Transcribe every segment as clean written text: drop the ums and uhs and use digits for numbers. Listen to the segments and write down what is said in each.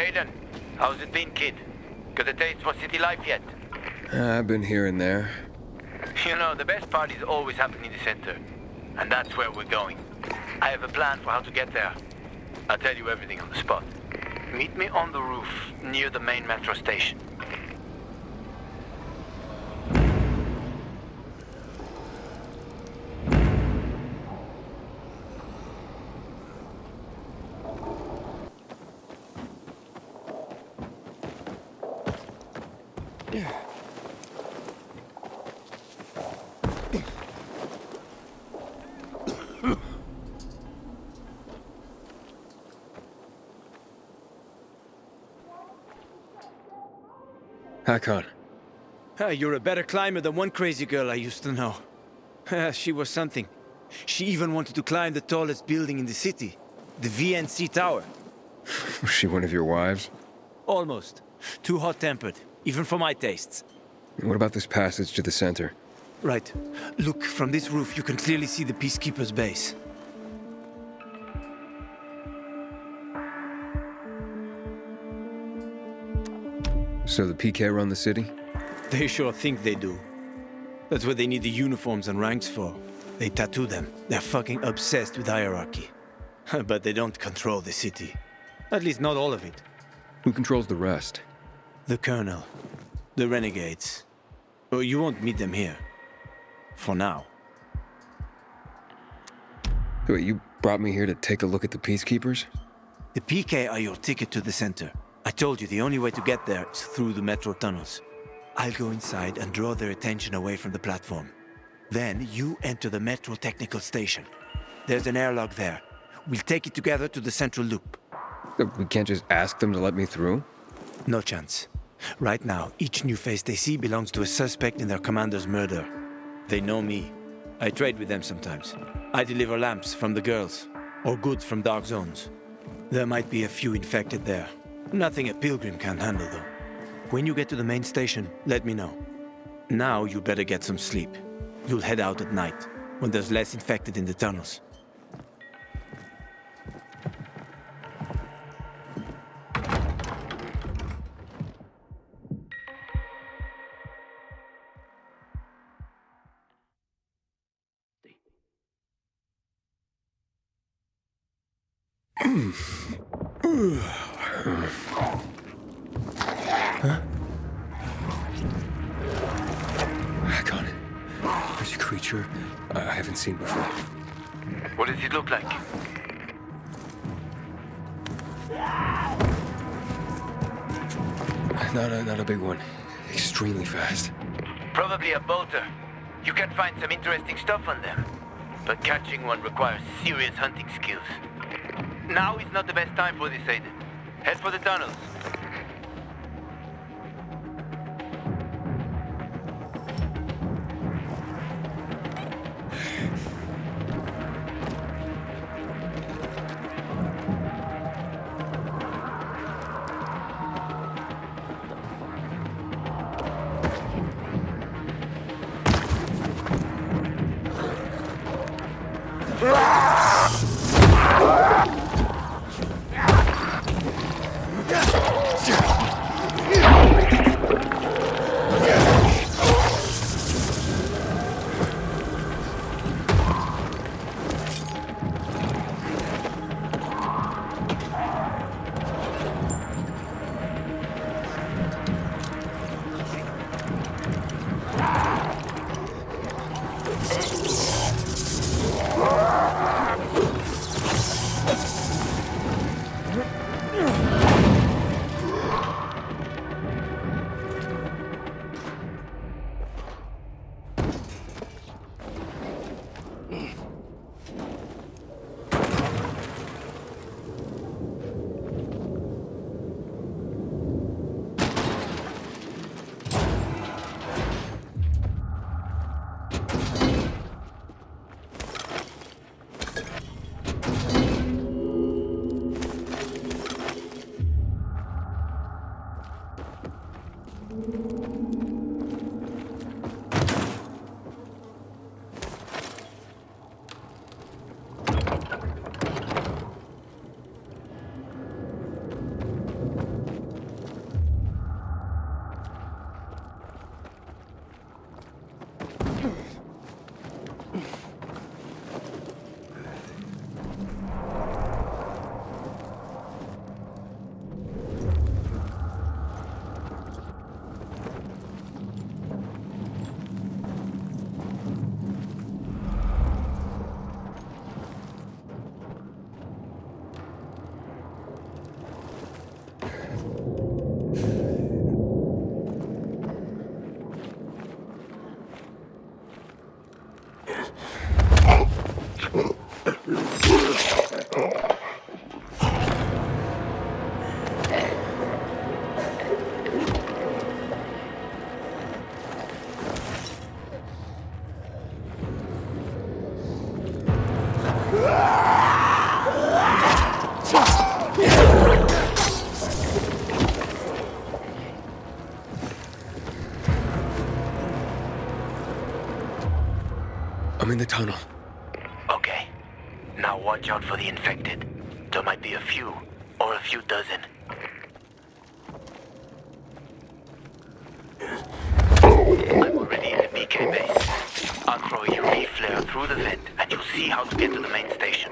Aiden, how's it been, kid? Got a taste for city life yet? I've been here and there. You know, the best part is always happening in the center. And that's where we're going. I have a plan for how to get there. I'll tell you everything on the spot. Meet me on the roof, near the main metro station. Hakon. You're a better climber than one crazy girl I used to know. She was something. She even wanted to climb the tallest building in the city, the VNC Tower. Was she one of your wives? Almost. Too hot-tempered, even for my tastes. What about this passage to the center? Right. Look, from this roof you can clearly see the Peacekeeper's base. So the PK run the city? They sure think they do. That's what they need the uniforms and ranks for. They tattoo them. They're fucking obsessed with hierarchy. But they don't control the city. At least not all of it. Who controls the rest? The Colonel. The Renegades. Oh, you won't meet them here. For now. Wait, you brought me here to take a look at the Peacekeepers? The PK are your ticket to the center. I told you the only way to get there is through the metro tunnels. I'll go inside and draw their attention away from the platform. Then you enter the metro technical station. There's an airlock there. We'll take it together to the central loop. We can't just ask them to let me through? No chance. Right now, each new face they see belongs to a suspect in their commander's murder. They know me. I trade with them sometimes. I deliver lamps from the girls, or goods from dark zones. There might be a few infected there. Nothing a pilgrim can't handle, though. When you get to the main station, let me know. Now you better get some sleep. You'll head out at night, when there's less infected in the tunnels. Hakon. There's a creature I haven't seen before. What does it look like? Not a big one. Extremely fast. Probably a bolter. You can find some interesting stuff on them. But catching one requires serious hunting skills. Now is not the best time for this, Aiden. Head for the tunnels. tunnel. Okay. Now watch out for the infected. There might be a few, or a few dozen. I'm already in the BK base. I'll throw a UV flare through the vent, and you'll see how to get to the main station.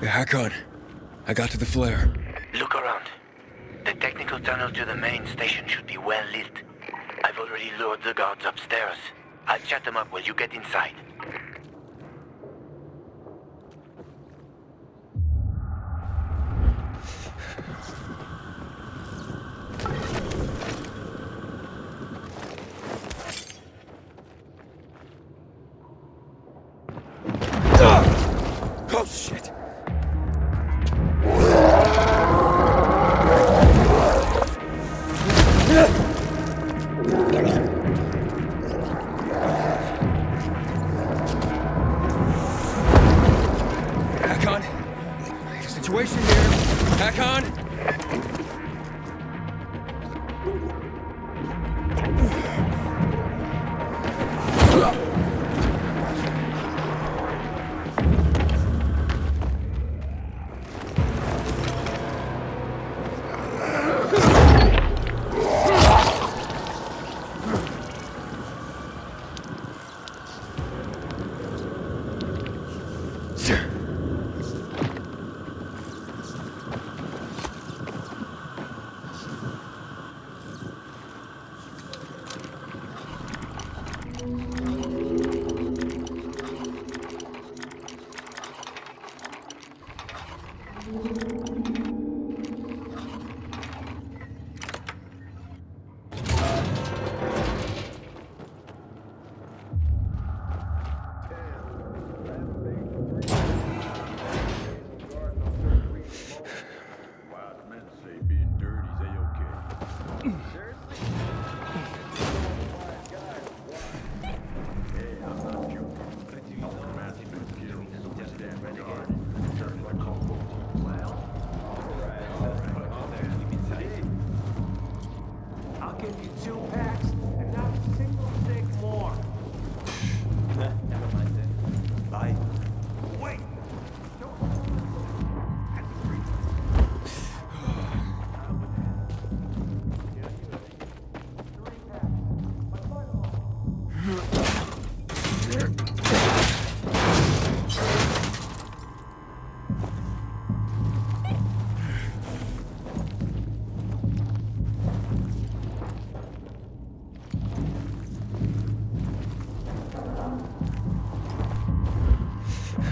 Hakon, I got to the flare. Look around. The technical tunnel to the main station should be well lit. I've already lured the guards upstairs. I'll chat them up while you get inside. Oh, shit! Hakon? Situation here. Hakon?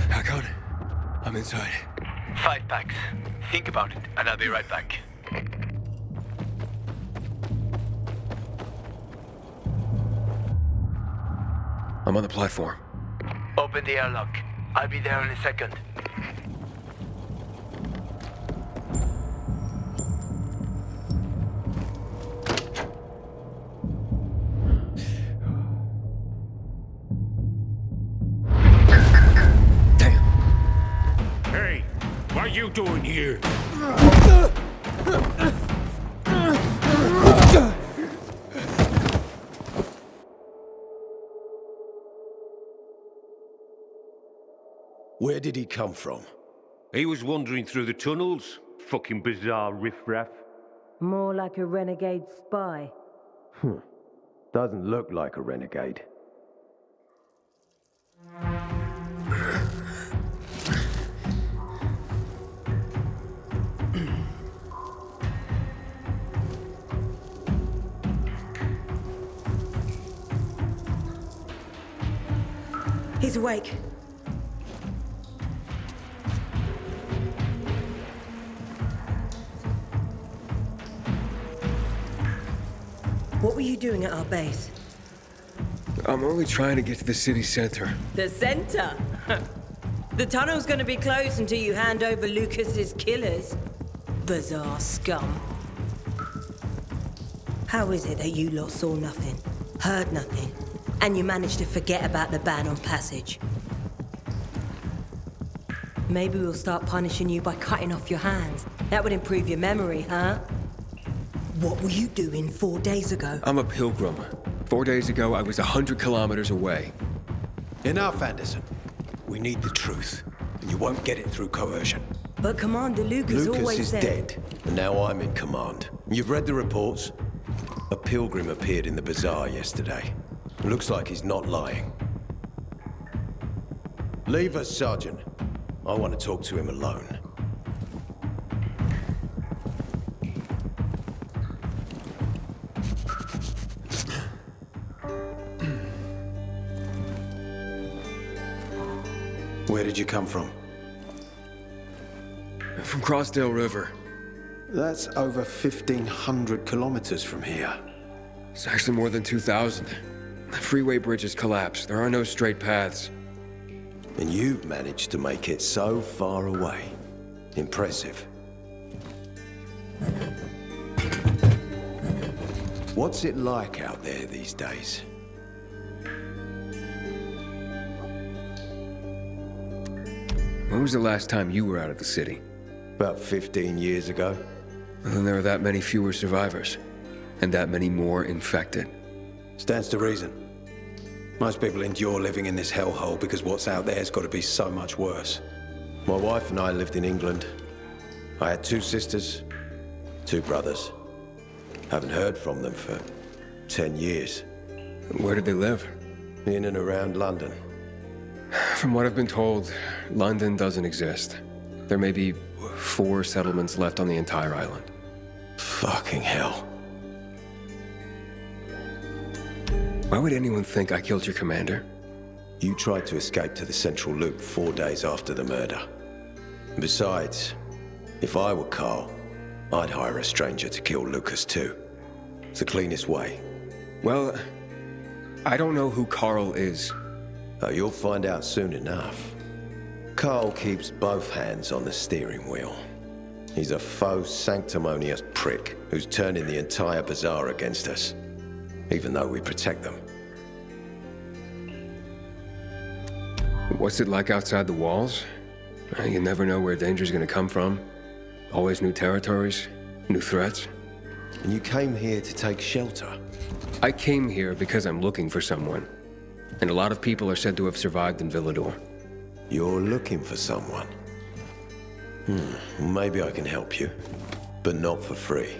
Hakon, I'm inside. 5 packs. Think about it, and I'll be right back. I'm on the platform. Open the airlock. I'll be there in a second. Damn. Hey, what are you doing here? Where did he come from? He was wandering through the tunnels. Fucking bizarre riffraff. More like a renegade spy. Doesn't look like a renegade. He's awake. What were you doing at our base? I'm only trying to get to the city center. The center? The tunnel's gonna be closed until you hand over Lucas's killers. Bizarre scum. How is it that you lot saw nothing, heard nothing, and you managed to forget about the ban on passage? Maybe we'll start punishing you by cutting off your hands. That would improve your memory, huh? What were you doing 4 days ago? I'm a pilgrim. 4 days ago, I was 100 kilometers away. Enough, Anderson. We need the truth, and you won't get it through coercion. But Commander Lucas Lucas always is said... dead, and now I'm in command. You've read the reports? A pilgrim appeared in the bazaar yesterday. Looks like he's not lying. Leave us, Sergeant. I want to talk to him alone. Where did you come from? From Crossdale River. That's over 1,500 kilometers from here. It's actually more than 2,000. The freeway bridges collapsed. There are no straight paths. And you've managed to make it so far away. Impressive. What's it like out there these days? When was the last time you were out of the city? About 15 years ago. Well, then there are that many fewer survivors. And that many more infected. Stands to reason. Most people endure living in this hellhole because what's out there's got to be so much worse. My wife and I lived in England. I had 2 sisters, 2 brothers. Haven't heard from them for 10 years. Where did they live? In and around London. From what I've been told, London doesn't exist. There may be 4 settlements left on the entire island. Fucking hell. Why would anyone think I killed your commander? You tried to escape to the Central Loop 4 days after the murder. Besides, if I were Carl, I'd hire a stranger to kill Lucas too. It's the cleanest way. Well, I don't know who Carl is. You'll find out soon enough. Carl keeps both hands on the steering wheel. He's a faux sanctimonious prick who's turning the entire bazaar against us, even though we protect them. What's it like outside the walls? You never know where danger's gonna come from. Always new territories, new threats. And you came here to take shelter. I came here because I'm looking for someone. And a lot of people are said to have survived in Villador. You're looking for someone. Maybe I can help you, but not for free.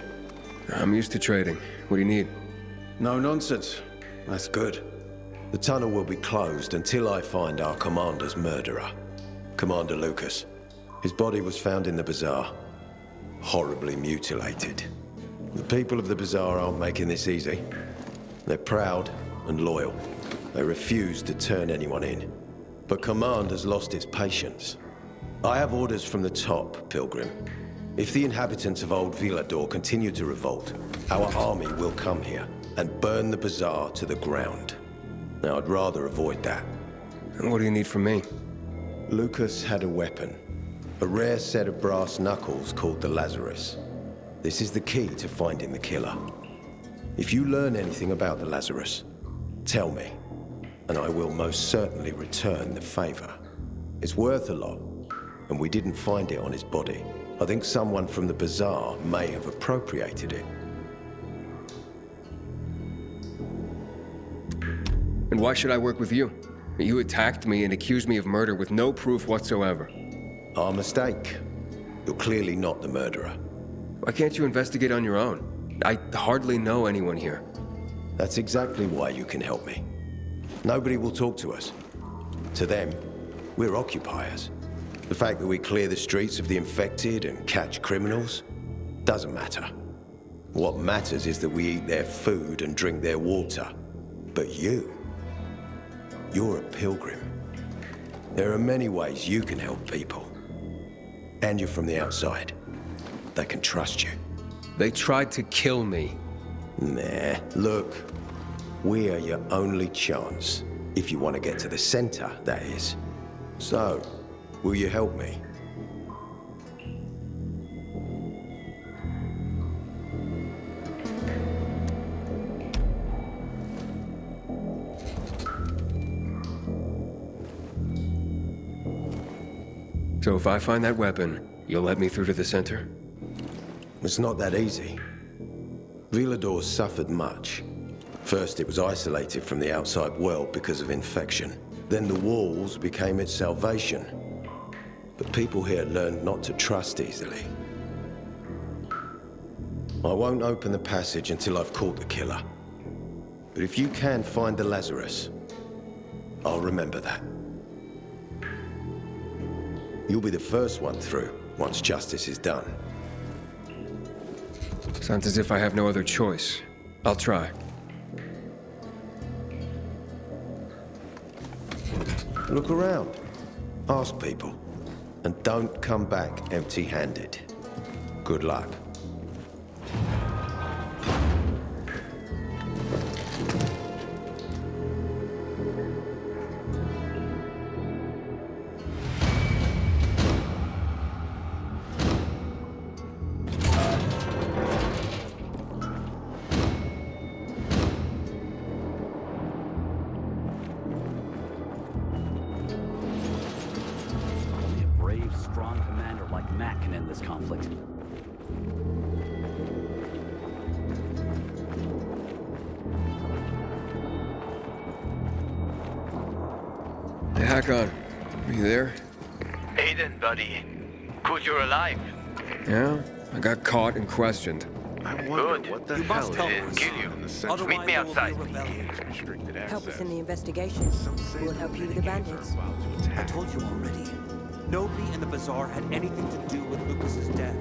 I'm used to trading. What do you need? No nonsense. That's good. The tunnel will be closed until I find our commander's murderer, Commander Lucas. His body was found in the bazaar, horribly mutilated. The people of the bazaar aren't making this easy. They're proud and loyal. They refuse to turn anyone in. But command has lost its patience. I have orders from the top, Pilgrim. If the inhabitants of Old Villador continue to revolt, our army will come here and burn the bazaar to the ground. Now, I'd rather avoid that. And what do you need from me? Lucas had a weapon. A rare set of brass knuckles called the Lazarus. This is the key to finding the killer. If you learn anything about the Lazarus, tell me, and I will most certainly return the favor. It's worth a lot, and we didn't find it on his body. I think someone from the bazaar may have appropriated it. And why should I work with you? You attacked me and accused me of murder with no proof whatsoever. Our mistake. You're clearly not the murderer. Why can't you investigate on your own? I hardly know anyone here. That's exactly why you can help me. Nobody will talk to us. To them, we're occupiers. The fact that we clear the streets of the infected and catch criminals doesn't matter. What matters is that we eat their food and drink their water. But you're a pilgrim. There are many ways you can help people. And you're from the outside. They can trust you. They tried to kill me. Nah, look. We are your only chance. If you want to get to the center, that is. So, will you help me? So if I find that weapon, you'll let me through to the center? It's not that easy. Villador's suffered much. First, it was isolated from the outside world because of infection. Then the walls became its salvation. But people here learned not to trust easily. I won't open the passage until I've caught the killer. But if you can find the Lazarus, I'll remember that. You'll be the first one through, once justice is done. Sounds as if I have no other choice. I'll try. Look around. Ask people. And don't come back empty-handed. Good luck. Only a brave, strong commander like Matt can end this conflict. Hey, Hakon. Are you there? Aiden, buddy. Good you're alive. Yeah? I got caught and questioned. I wonder Good. what the You hell must help it us. is Kill you. in the central. Meet me outside. Restricted Help us access. in the investigation. Some say We'll the help you with the Rangers are bandits. about to I attack. told you already. Nobody in the bazaar had anything to do with Lucas's death.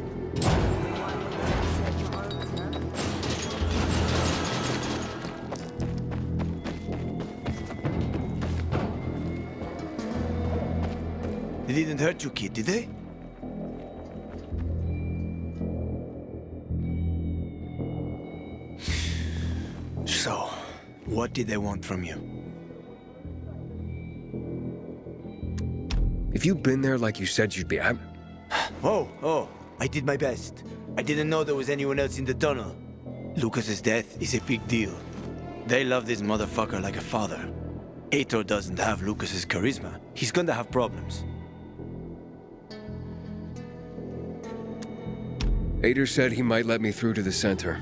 They didn't hurt you, kid, did they? So, what did they want from you? If you'd been there like you said you'd be, Oh, I did my best. I didn't know there was anyone else in the tunnel. Lucas's death is a big deal. They love this motherfucker like a father. Aitor doesn't have Lucas's charisma. He's gonna have problems. Ader said he might let me through to the center,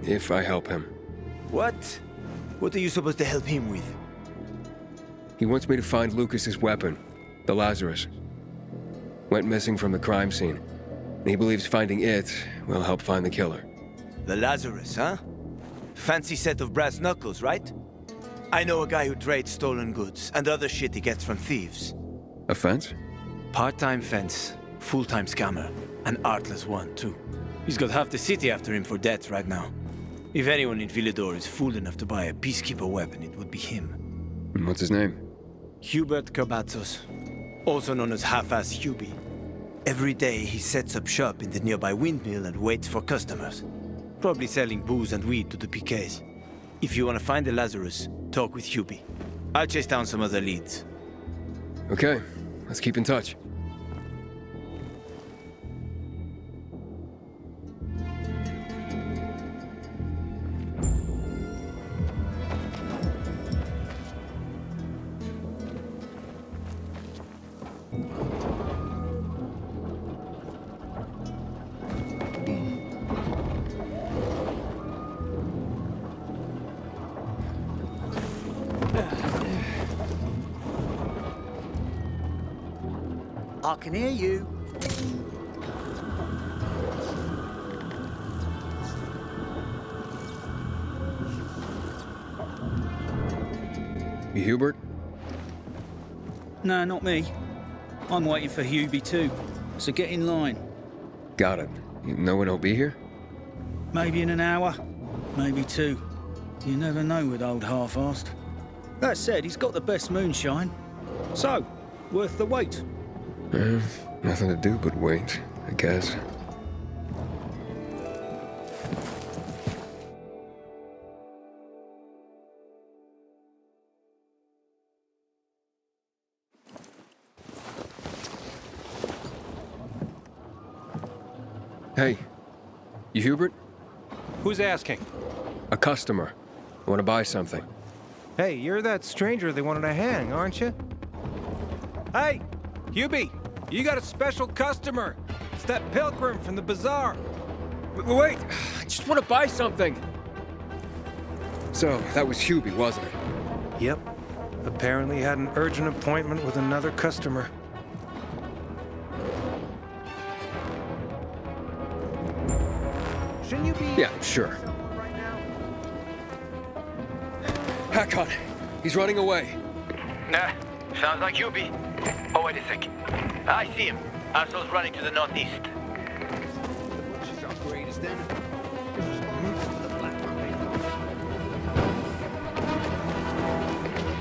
if I help him. What? What are you supposed to help him with? He wants me to find Lucas's weapon, the Lazarus. Went missing from the crime scene, and he believes finding it will help find the killer. The Lazarus, huh? Fancy set of brass knuckles, right? I know a guy who trades stolen goods and other shit he gets from thieves. A fence? Part-time fence, full-time scammer, an artless one, too. He's got half the city after him for debt right now. If anyone in Villador is fool enough to buy a peacekeeper weapon, it would be him. And what's his name? Hubert Kerbatzos, also known as Half-Ass Hubie. Every day he sets up shop in the nearby windmill and waits for customers. Probably selling booze and weed to the PKs. If you want to find the Lazarus, talk with Hubie. I'll chase down some other leads. Okay, let's keep in touch. I can hear you. You Hubert? No, not me. I'm waiting for Hubie too, so get in line. Got it. No one will be here? Maybe in an hour, maybe two. You never know with old half-assed. That said, he's got the best moonshine. So, Worth the wait. Nothing to do but wait, I guess. Hey, you Hubert? Who's asking? A customer. I want to buy something. Hey, you're that stranger they wanted to hang, aren't you? Hey, Hubie, you got a special customer. It's that pilgrim from the bazaar. Wait, I just want to buy something. So, that was Hubie, wasn't it? Yep. Apparently had an urgent appointment with another customer. Shouldn't you be... Yeah, sure. Hakon, he's running away. Nah, sounds like Hubie. Oh, wait a sec. I see him. Asshole's running to the northeast. She's our greatest enemy.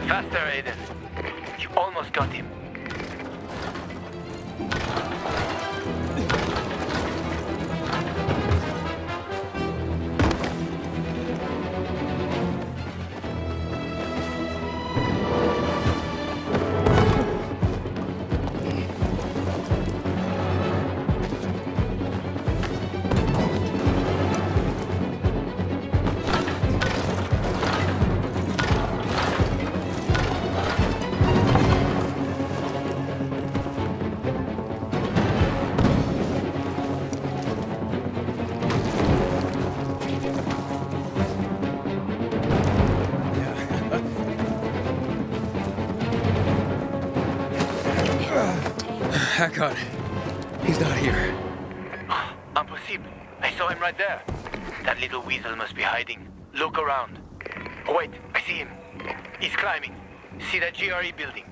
Faster, Aiden. You almost got him. Hakon, he's not here. Impossible. I saw him right there. That little weasel must be hiding. Look around. Oh, wait, I see him. He's climbing. See that GRE building?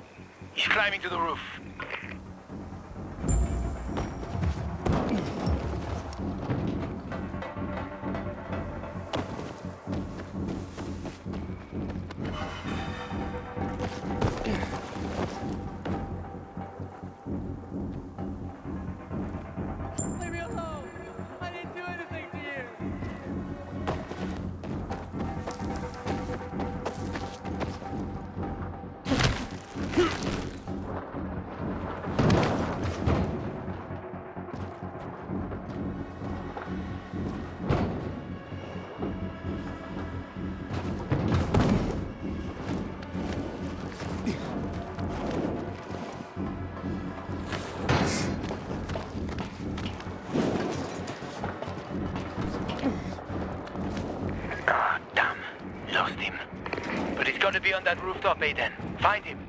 He's climbing to the roof. Leave me alone! I didn't do anything to you! Ah, damn. Lost him. But he's got to be on that rooftop, Aiden. Find him.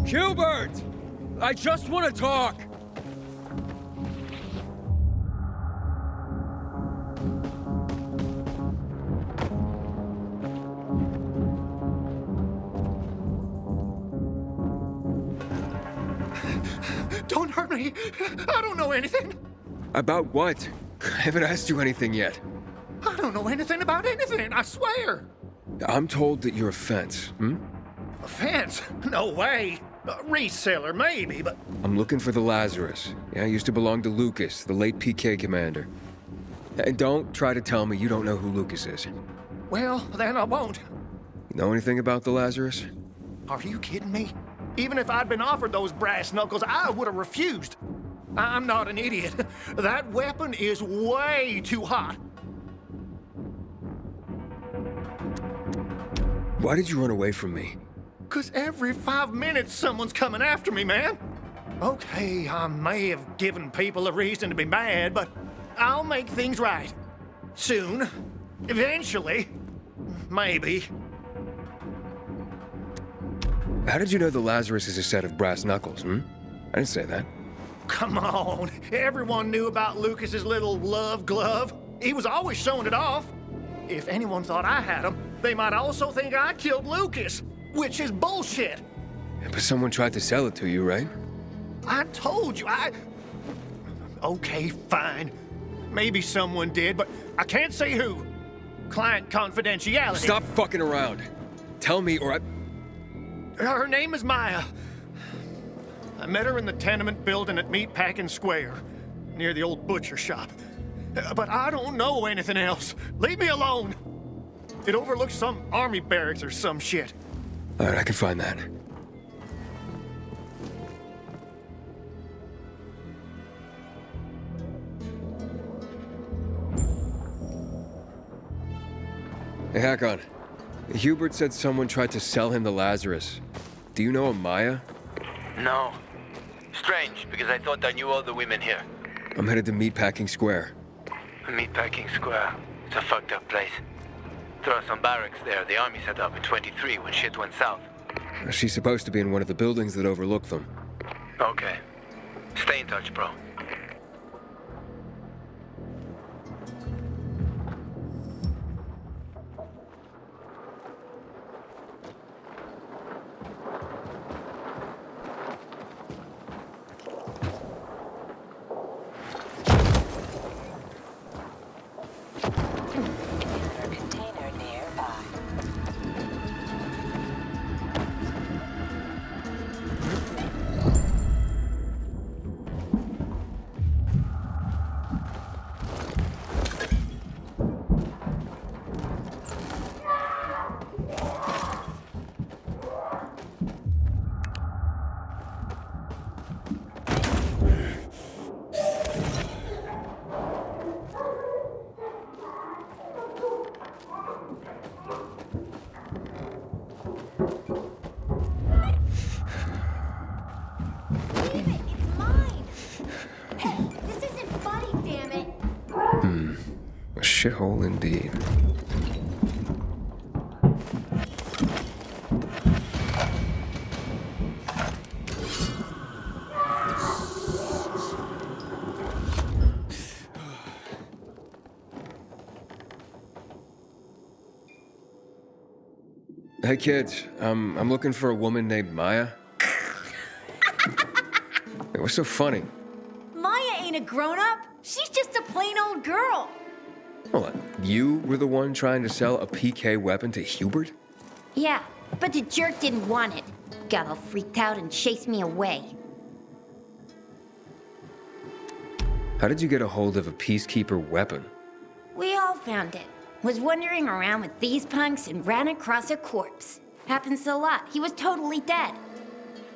Hubert! I just want to talk! Don't hurt me. I don't know anything. About what? I haven't asked you anything yet. I don't know anything about anything, I swear. I'm told that you're a fence, A fence? No way. A reseller, maybe, but... I'm looking for the Lazarus. Yeah, it used to belong to Lucas, the late PK commander. And don't try to tell me you don't know who Lucas is. Well, then I won't. You know anything about the Lazarus? Are you kidding me? Even if I'd been offered those brass knuckles, I would have refused. I'm not an idiot. That weapon is way too hot. Why did you run away from me? 'Cause every 5 minutes someone's coming after me, man. Okay, I may have given people a reason to be mad, but I'll make things right. Soon. Eventually. Maybe. How did you know the Lazarus is a set of brass knuckles, I didn't say that. Come on. Everyone knew about Lucas's little love glove. He was always showing it off. If anyone thought I had him, they might also think I killed Lucas, which is bullshit. Yeah, but someone tried to sell it to you, right? I told you, Okay, fine. maybe someone did, but I can't say who. Client confidentiality. Stop fucking around. Tell me or I... Her name is Maya. I met her in the tenement building at Meatpacking Square, near the old butcher shop. But I don't know anything else. Leave me alone. It overlooks some army barracks or some shit. All right, I can find that. Hey, Hakon. Hubert said someone tried to sell him the Lazarus. Do you know a Maya? No. Strange, because I thought I knew all the women here. I'm headed to Meatpacking Square. Meatpacking Square. It's a fucked up place. There are some barracks there the army set up in 23 when shit went south. She's supposed to be in one of the buildings that overlook them. Okay. Stay in touch, bro. A shithole indeed. Hey kids, I'm looking for a woman named Maya. Hey, what's so funny? Maya ain't a grown-up. She's just a plain old girl. Hold on, you were the one trying to sell a PK weapon to Hubert? Yeah, but the jerk didn't want it. Got all freaked out and chased me away. How did you get a hold of a peacekeeper weapon? We all found it. Was wandering around with these punks and ran across a corpse. Happens a lot. He was totally dead.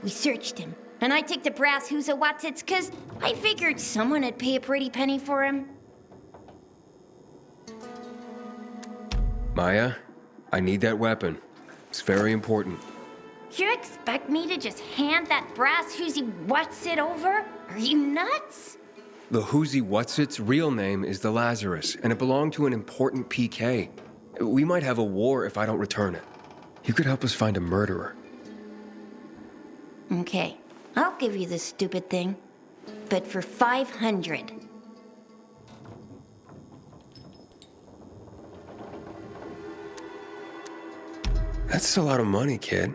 We searched him, and I took the brass Who's-a-Whatsits 'cause I figured someone would pay a pretty penny for him. Maya, I need that weapon. It's very important. You expect me to just hand that brass Who's-a-Whatsit over? Are you nuts? The Who's-a-Whatsit's real name is the Lazarus, and it belonged to an important PK. We might have a war if I don't return it. You could help us find a murderer. Okay, I'll give you this stupid thing, but for 500. That's a lot of money, kid.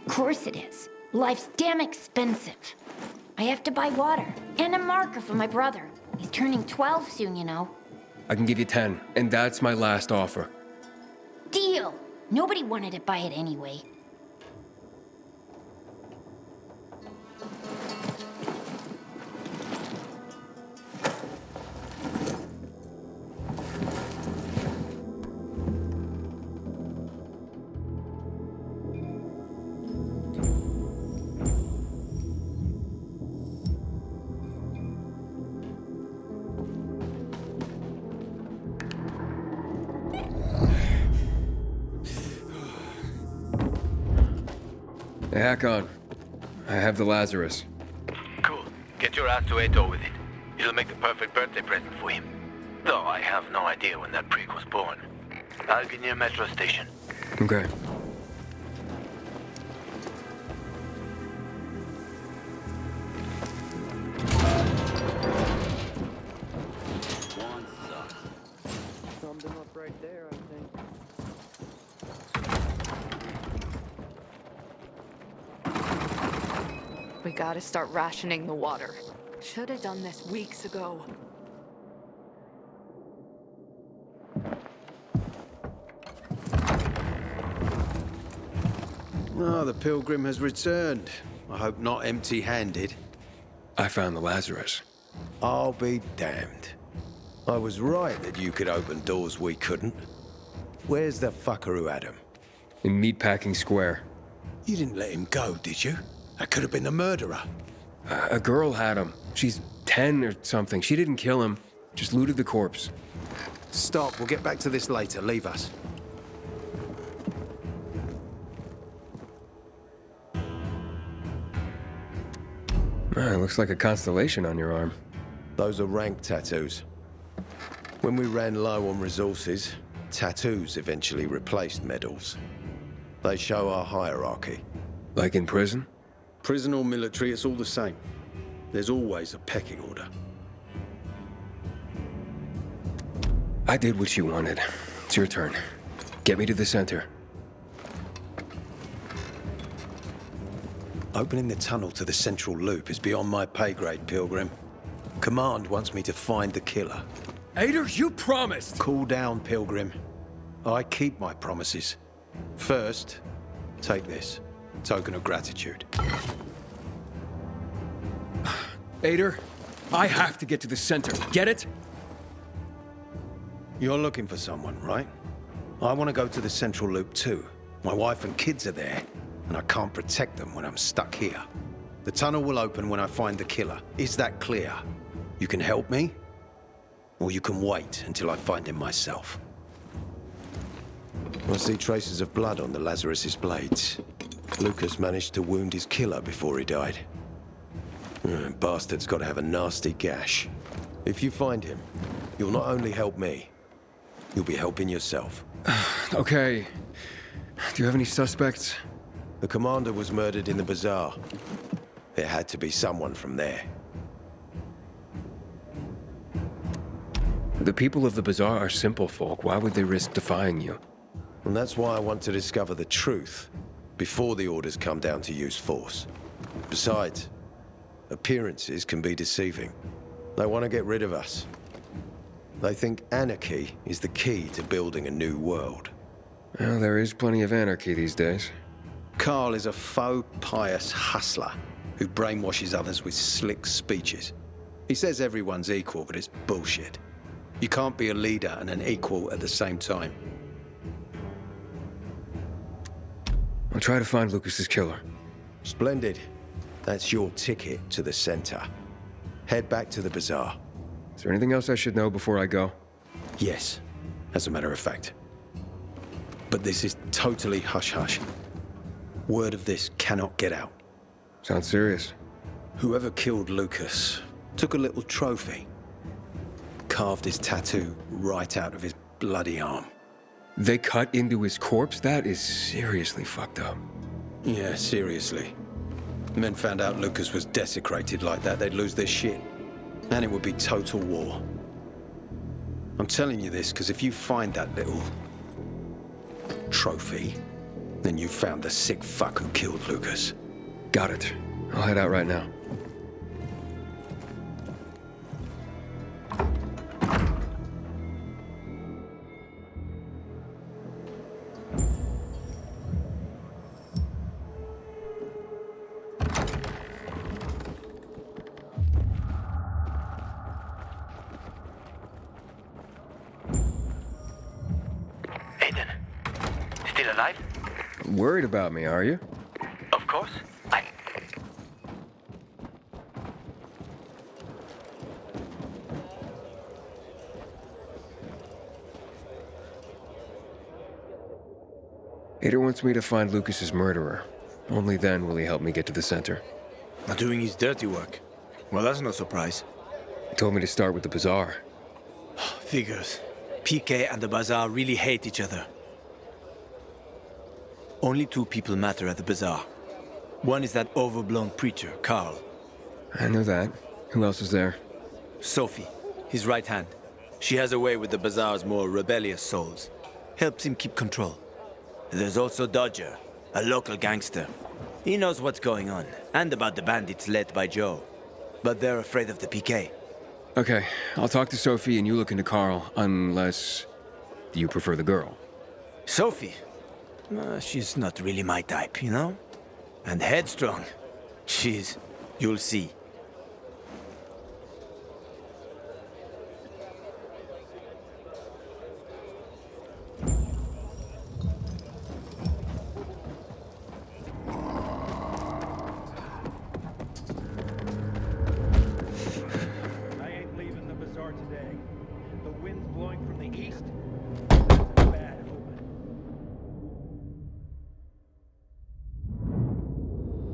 Of course it is. Life's damn expensive. I have to buy water and a marker for my brother. He's turning 12 soon, you know. I can give you 10, and that's my last offer. Deal! Nobody wanted to buy it anyway. Hey, Hakon. I have the Lazarus. Cool. Get your ass to Eto with it. It'll make the perfect birthday present for him. Though I have no idea when that prick was born. I'll be near Metro Station. Okay. One sucks. Summed him up right there, I think. We gotta start rationing the water. Should have done this weeks ago. Oh, the pilgrim has returned. I hope not empty-handed. I found the Lazarus. I'll be damned. I was right that you could open doors we couldn't. Where's the fucker who had him? In Meatpacking Square. You didn't let him go, did you? That could have been the murderer. A girl had him. She's 10 or something. She didn't kill him. Just looted the corpse. Stop, we'll get back to this later. Leave us. It looks like a constellation on your arm. Those are rank tattoos. When we ran low on resources, tattoos eventually replaced medals. They show our hierarchy. Like in prison? Prison or military, it's all the same. There's always a pecking order. I did what you wanted. It's your turn. Get me to the center. Opening the tunnel to the central loop is beyond my pay grade, Pilgrim. Command wants me to find the killer. Ader, you promised! Cool down, Pilgrim. I keep my promises. First, take this. Token of gratitude. Ader, I have to get to the center. Get it? You're looking for someone, right? I want to go to the central loop too. My wife and kids are there, and I can't protect them when I'm stuck here. The tunnel will open when I find the killer. Is that clear? You can help me, or you can wait until I find him myself. I see traces of blood on the Lazarus's blades. Lucas managed to wound his killer before he died. Bastard's got to have a nasty gash. If you find him, you'll not only help me, you'll be helping yourself. Okay. Do you have any suspects? The commander was murdered in the bazaar. It had to be someone from there. The people of the bazaar are simple folk. Why would they risk defying you? And that's why I want to discover the truth before the orders come down to use force. Besides, appearances can be deceiving. They want to get rid of us. They think anarchy is the key to building a new world. Well, there is plenty of anarchy these days. Carl is a faux pious hustler who brainwashes others with slick speeches. He says everyone's equal, but it's bullshit. You can't be a leader and an equal at the same time. I'll try to find Lucas's killer. Splendid. That's your ticket to the center. Head back to the bazaar. Is there anything else I should know before I go? Yes, as a matter of fact. But this is totally hush-hush. Word of this cannot get out. Sounds serious. Whoever killed Lucas took a little trophy. Carved his tattoo right out of his bloody arm. They cut into his corpse? That is seriously fucked up. Yeah, seriously. Men found out Lucas was desecrated like that, they'd lose their shit. And it would be total war. I'm telling you this because if you find that little trophy, then you found the sick fuck who killed Lucas. Got it. I'll head out right now. Worried about me, are you? Of course. Ader wants me to find Lucas's murderer. Only then will he help me get to the center. Not doing his dirty work. Well, that's no surprise. He told me to start with the bazaar. Figures. PK and the bazaar really hate each other. Only two people matter at the bazaar. One is that overblown preacher, Carl. I know that. Who else is there? Sophie, his right hand. She has a way with the bazaar's more rebellious souls. Helps him keep control. There's also Dodger, a local gangster. He knows what's going on, and about the bandits led by Joe. But they're afraid of the PK. Okay, I'll talk to Sophie and you look into Carl, unless you prefer the girl. Sophie? She's not really my type, you know? And headstrong. You'll see. I ain't leaving the bazaar today. The wind's blowing from the east. That's a bad omen.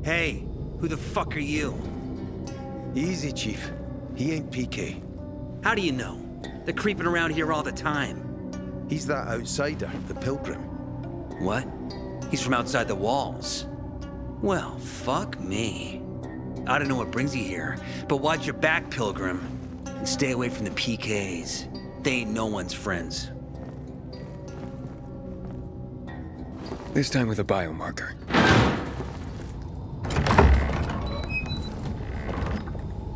Hey, who the fuck are you? Easy, Chief. He ain't PK. How do you know? They're creeping around here all the time. He's that outsider, the pilgrim. What? He's from outside the walls. Well, fuck me. I don't know what brings you here, but watch your back, Pilgrim. And stay away from the PKs. They ain't no one's friends. This time with a biomarker.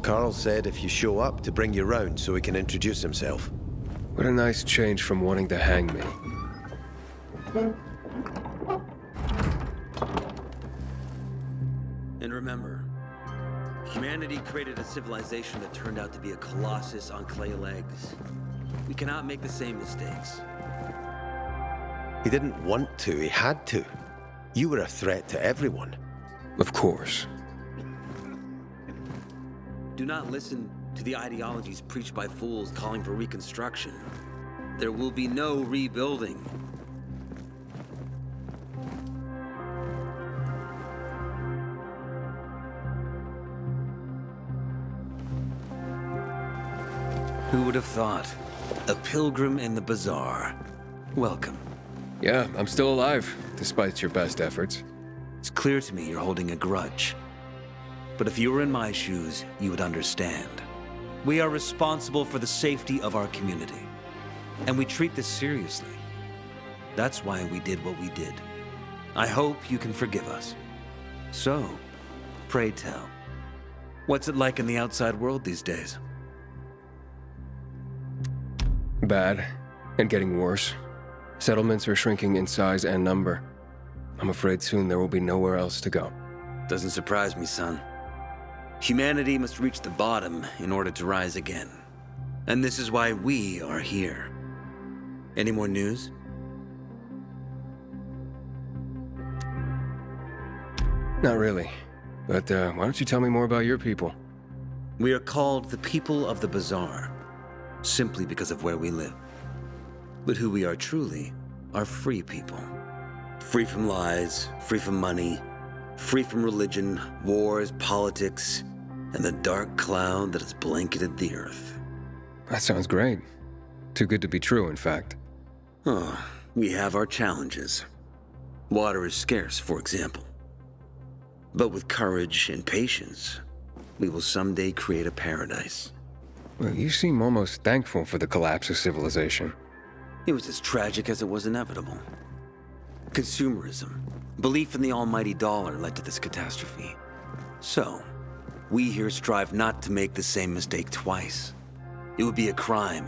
Carl said if you show up to bring you round so he can introduce himself. What a nice change from wanting to hang me. And remember, humanity created a civilization that turned out to be a colossus on clay legs. We cannot make the same mistakes. He didn't want to, he had to. You were a threat to everyone. Of course. Do not listen to the ideologies preached by fools calling for reconstruction. There will be no rebuilding. Who would have thought? A pilgrim in the bazaar. Welcome. Yeah, I'm still alive, despite your best efforts. It's clear to me you're holding a grudge. But if you were in my shoes, you would understand. We are responsible for the safety of our community. And we treat this seriously. That's why we did what we did. I hope you can forgive us. So, pray tell, what's it like in the outside world these days? Bad, and getting worse. Settlements are shrinking in size and number. I'm afraid soon there will be nowhere else to go. Doesn't surprise me, son. Humanity must reach the bottom in order to rise again. And this is why we are here. Any more news? Not really. But why don't you tell me more about your people? We are called the people of the bazaar, simply because of where we live. But who we are truly are free people. Free from lies, free from money, free from religion, wars, politics, and the dark cloud that has blanketed the earth. That sounds great. Too good to be true, in fact. Oh, we have our challenges. Water is scarce, for example. But with courage and patience, we will someday create a paradise. Well, you seem almost thankful for the collapse of civilization. It was as tragic as it was inevitable. Consumerism, belief in the almighty dollar led to this catastrophe. So, we here strive not to make the same mistake twice. It would be a crime.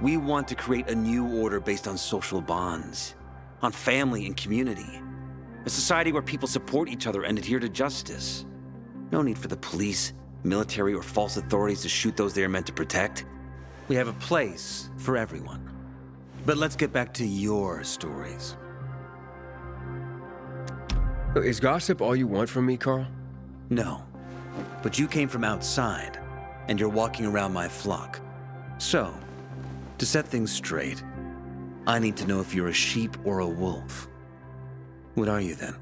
We want to create a new order based on social bonds, on family and community. A society where people support each other and adhere to justice. No need for the police, military, or false authorities to shoot those they are meant to protect. We have a place for everyone. But let's get back to your stories. Is gossip all you want from me, Carl? No. But you came from outside, and you're walking around my flock. So, to set things straight, I need to know if you're a sheep or a wolf. What are you then?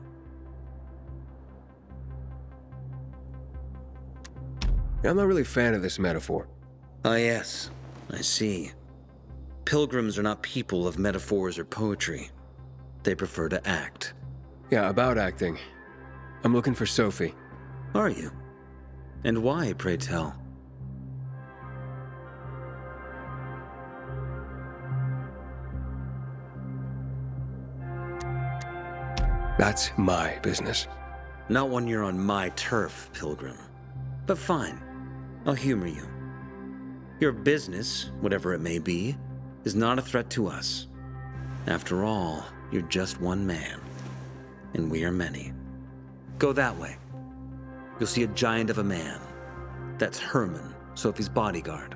I'm not really a fan of this metaphor. Ah, yes. I see. Pilgrims are not people of metaphors or poetry. They prefer to act. Yeah, about acting. I'm looking for Sophie. Are you? And why, pray tell? That's my business. Not when you're on my turf, Pilgrim. But fine. I'll humor you. Your business, whatever it may be, is not a threat to us. After all, you're just one man, and we are many. Go that way. You'll see a giant of a man. That's Herman, Sophie's bodyguard.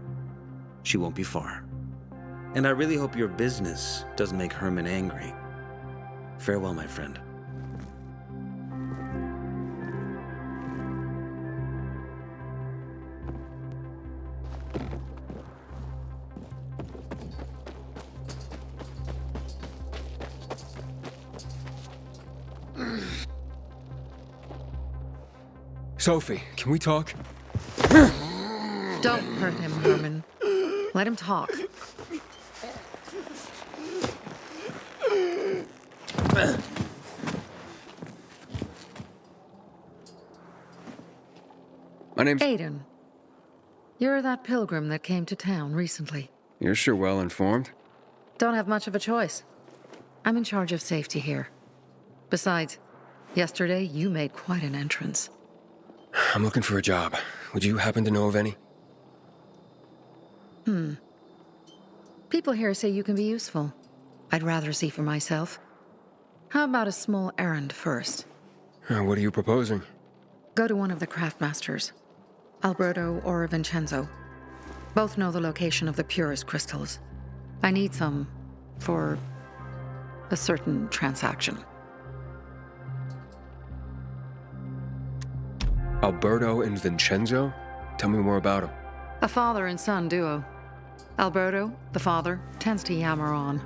She won't be far. And I really hope your business doesn't make Herman angry. Farewell, my friend. Sophie, can we talk? Don't hurt him, Herman. Let him talk. My name's... Aiden. You're that pilgrim that came to town recently. You're sure well informed. Don't have much of a choice. I'm in charge of safety here. Besides, yesterday you made quite an entrance. I'm looking for a job. Would you happen to know of any? People here say you can be useful. I'd rather see for myself. How about a small errand first? What are you proposing? Go to one of the craftmasters. Alberto or Vincenzo. Both know the location of the purest crystals. I need some for a certain transaction. Alberto and Vincenzo? Tell me more about them. A father and son duo. Alberto, the father, tends to yammer on.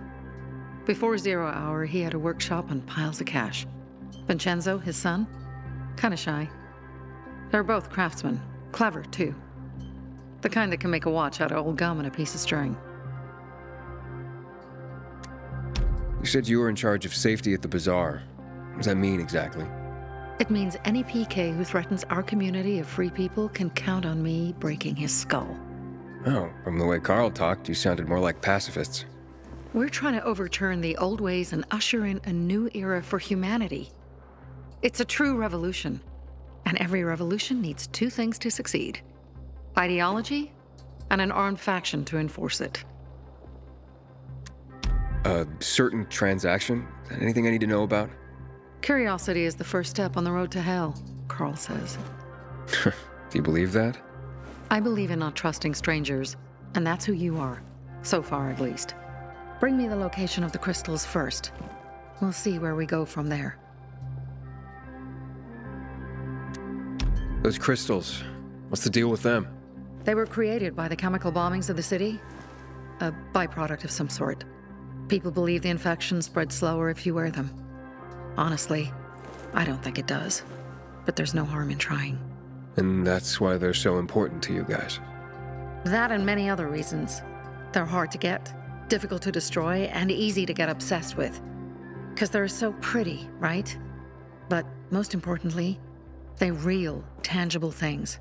Before 0 hour, he had a workshop and piles of cash. Vincenzo, his son, kinda shy. They're both craftsmen, clever too. The kind that can make a watch out of old gum and a piece of string. You said you were in charge of safety at the bazaar. What does that mean exactly? It means any PK who threatens our community of free people can count on me breaking his skull. Oh, from the way Carl talked, you sounded more like pacifists. We're trying to overturn the old ways and usher in a new era for humanity. It's a true revolution, and every revolution needs two things to succeed: ideology and an armed faction to enforce it. A certain transaction? Anything I need to know about? Curiosity is the first step on the road to hell, Carl says. Do you believe that? I believe in not trusting strangers, and that's who you are. So far, at least. Bring me the location of the crystals first. We'll see where we go from there. Those crystals, what's the deal with them? They were created by the chemical bombings of the city. A byproduct of some sort. People believe the infection spreads slower if you wear them. Honestly, I don't think it does. But there's no harm in trying. And that's why they're so important to you guys. That and many other reasons. They're hard to get, difficult to destroy, and easy to get obsessed with. Because they're so pretty, right? But most importantly, they're real, tangible things.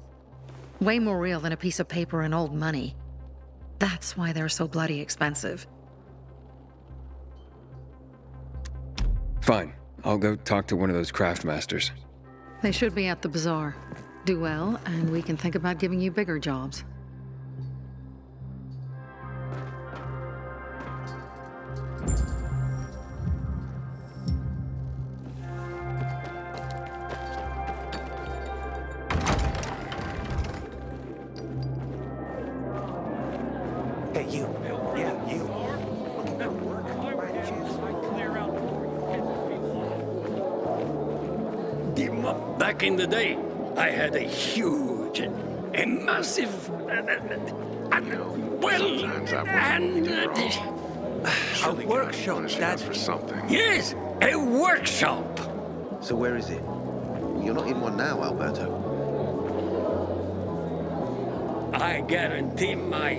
Way more real than a piece of paper and old money. That's why they're so bloody expensive. Fine. I'll go talk to one of those craftmasters. They should be at the bazaar. Do well, and we can think about giving you bigger jobs. Hey, you. Yeah, you. Looking for work? By any chance? Back in the day, I had a huge, a massive, A workshop, Dad. For something. Yes, a workshop. So where is it? You're not in one now, Alberto. I guarantee my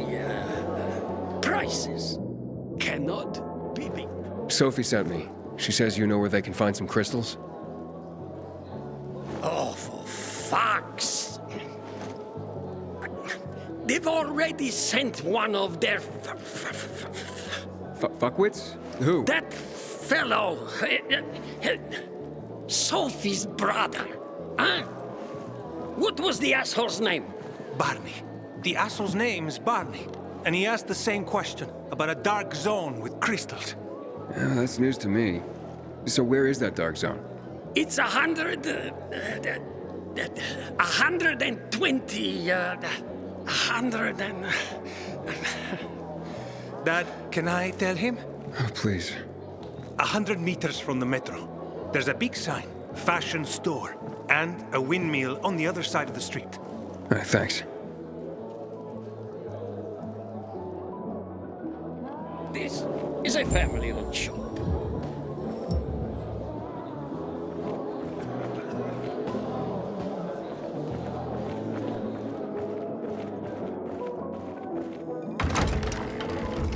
prices cannot be beat. Sophie sent me. She says you know where they can find some crystals? Oh, for fuck's... They've already sent one of their... Fuckwits? Who? That fellow... Sophie's brother. Huh? What was the asshole's name? Barney. The asshole's name is Barney. And he asked the same question about a dark zone with crystals. That's news to me. So where is that dark zone? It's 120, 100 and... Dad, can I tell him? Oh, please. 100 meters from the metro. There's a big sign, fashion store, and a windmill on the other side of the street. Thanks. This is a family-owned shop.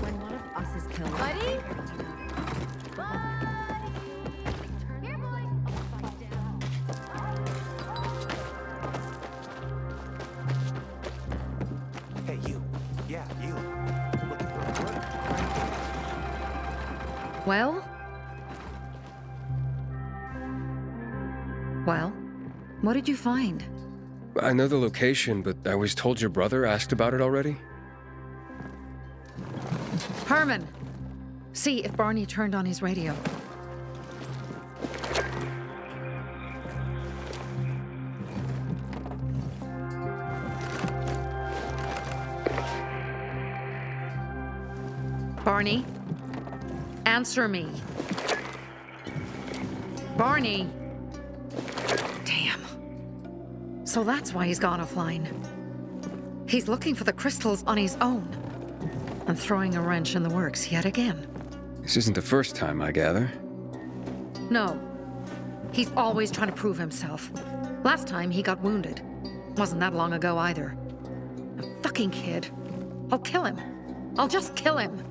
When one of us is killed... Buddy? Hey, you. Yeah, you. Looking for work? Well? Well? What did you find? I know the location, but I was told your brother asked about it already? Herman! See if Barney turned on his radio. Barney? Answer me. Barney! Damn. So that's why he's gone offline. He's looking for the crystals on his own. And throwing a wrench in the works yet again. This isn't the first time, I gather. No. He's always trying to prove himself. Last time he got wounded. Wasn't that long ago either. A fucking kid. I'll kill him. I'll just kill him.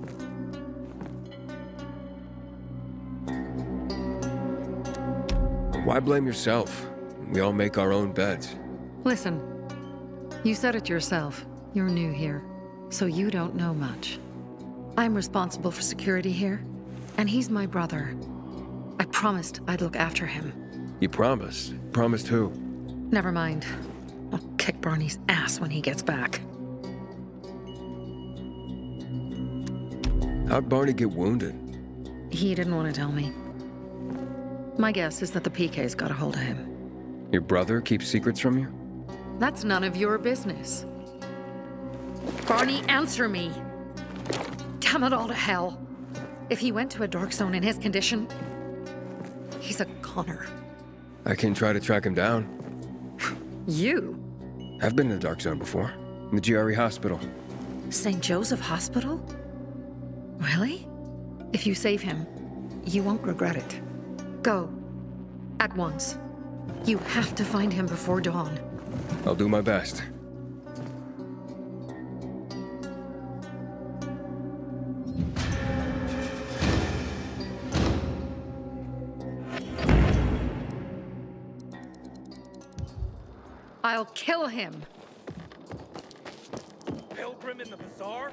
Why blame yourself? We all make our own beds. Listen, you said it yourself. You're new here, so you don't know much. I'm responsible for security here, and he's my brother. I promised I'd look after him. You promised? Promised who? Never mind. I'll kick Barney's ass when he gets back. How'd Barney get wounded? He didn't want to tell me. My guess is that the PK's got a hold of him. Your brother keeps secrets from you? That's none of your business. Barney, answer me! Damn it all to hell! If he went to a dark zone in his condition, he's a goner. I can try to track him down. You? I've been in the dark zone before. In the GRE hospital. St. Joseph Hospital? Really? If you save him, you won't regret it. Go. At once. You have to find him before dawn. I'll do my best. I'll kill him. Pilgrim in the bazaar?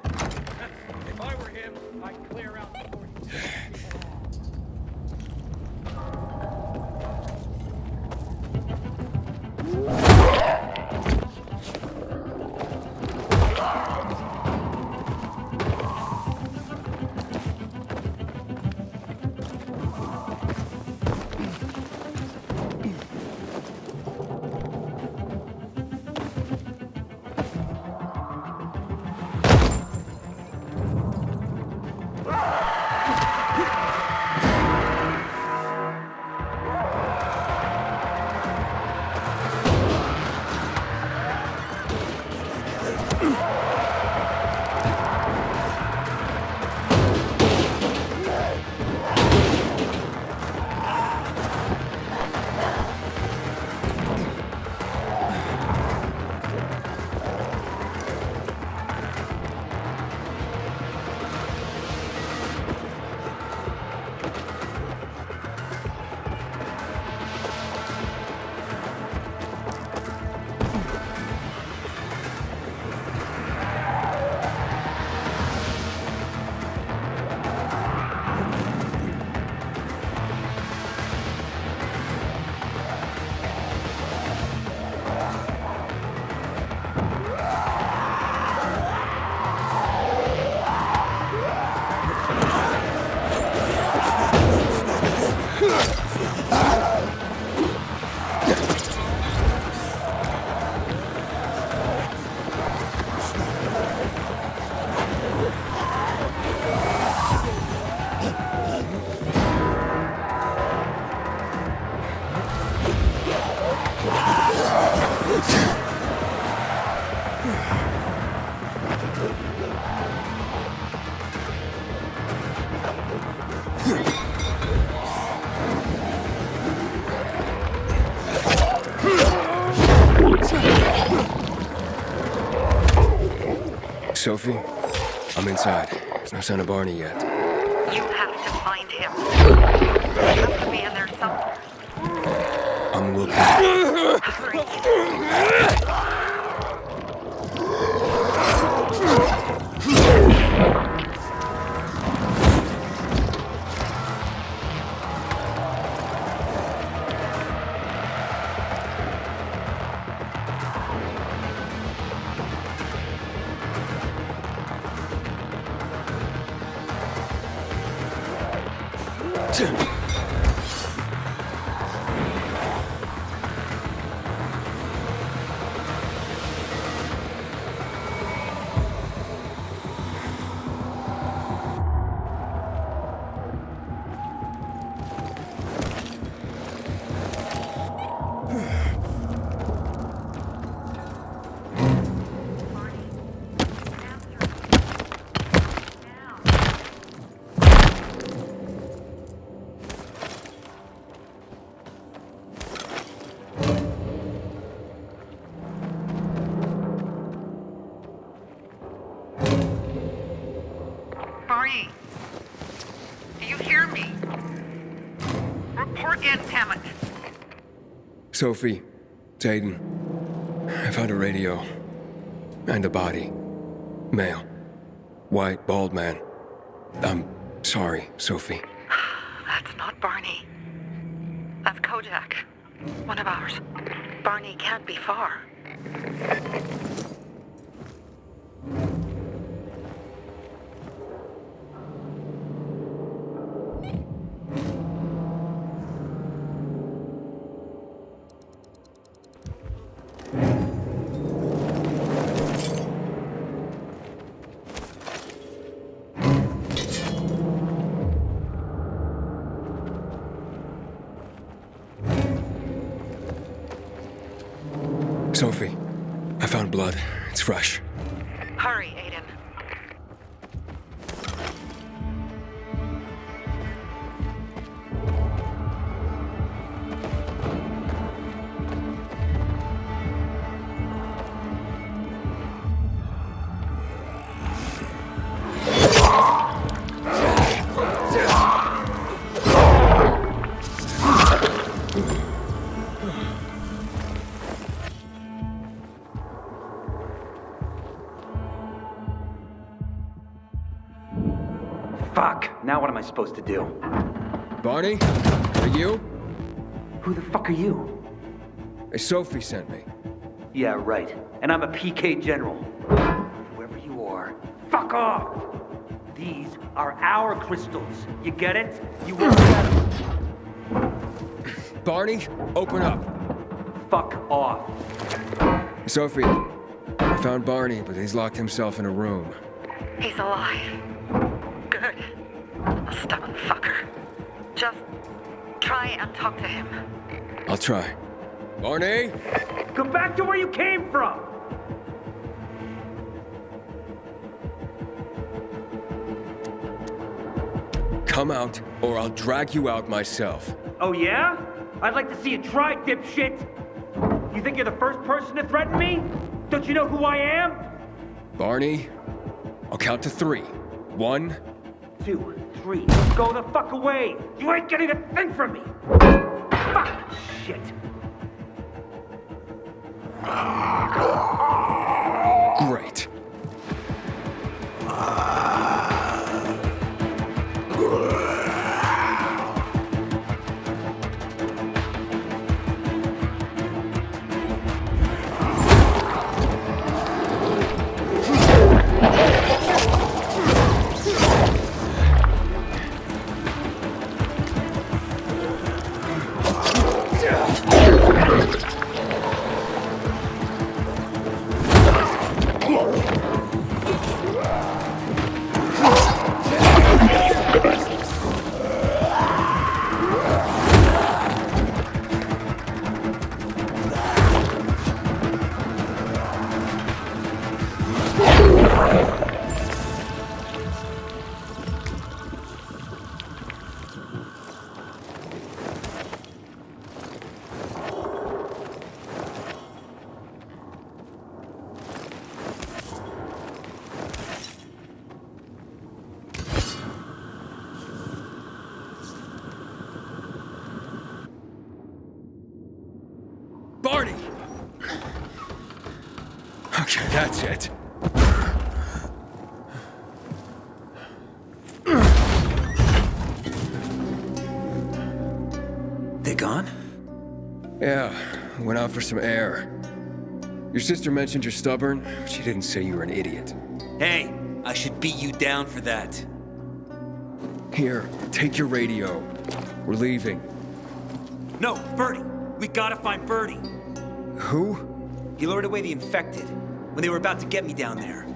If I were him, I'd clear out before you take people on. Sophie, I'm inside. There's no sign of Barney yet. You have to find him. He has to be in there somewhere. I'm looking. Barney, do you hear me? Report in, damn it. Sophie, it's Aiden. I found a radio. And a body. Male. White, bald man. I'm sorry, Sophie. That's not Barney. That's Kojak. One of ours. Barney can't be far. Sophie, I found blood. It's fresh. Hurry, Aiden. Fuck! Now what am I supposed to do? Barney? Are you? Who the fuck are you? Sophie sent me. Yeah, right. And I'm a PK general. Whoever you are, fuck off! These are our crystals. You get it? You won't get them. Barney, open up. Fuck off. Sophie, I found Barney, but he's locked himself in a room. He's alive. Good. A stubborn fucker. Just try and talk to him. I'll try. Barney? Go back to where you came from! Come out, or I'll drag you out myself. Oh yeah? I'd like to see you try, dipshit! You think you're the first person to threaten me? Don't you know who I am? Barney, I'll count to 3. 1, 2, 3. Go the fuck away! You ain't getting a thing from me! Fuck! Shit! Great. Barney! Okay, that's it. They gone? Yeah, went out for some air. Your sister mentioned you're stubborn. She didn't say you were an idiot. Hey, I should beat you down for that. Here, take your radio. We're leaving. No, Birdie! We gotta find Birdie! Who? He lured away the infected when they were about to get me down there.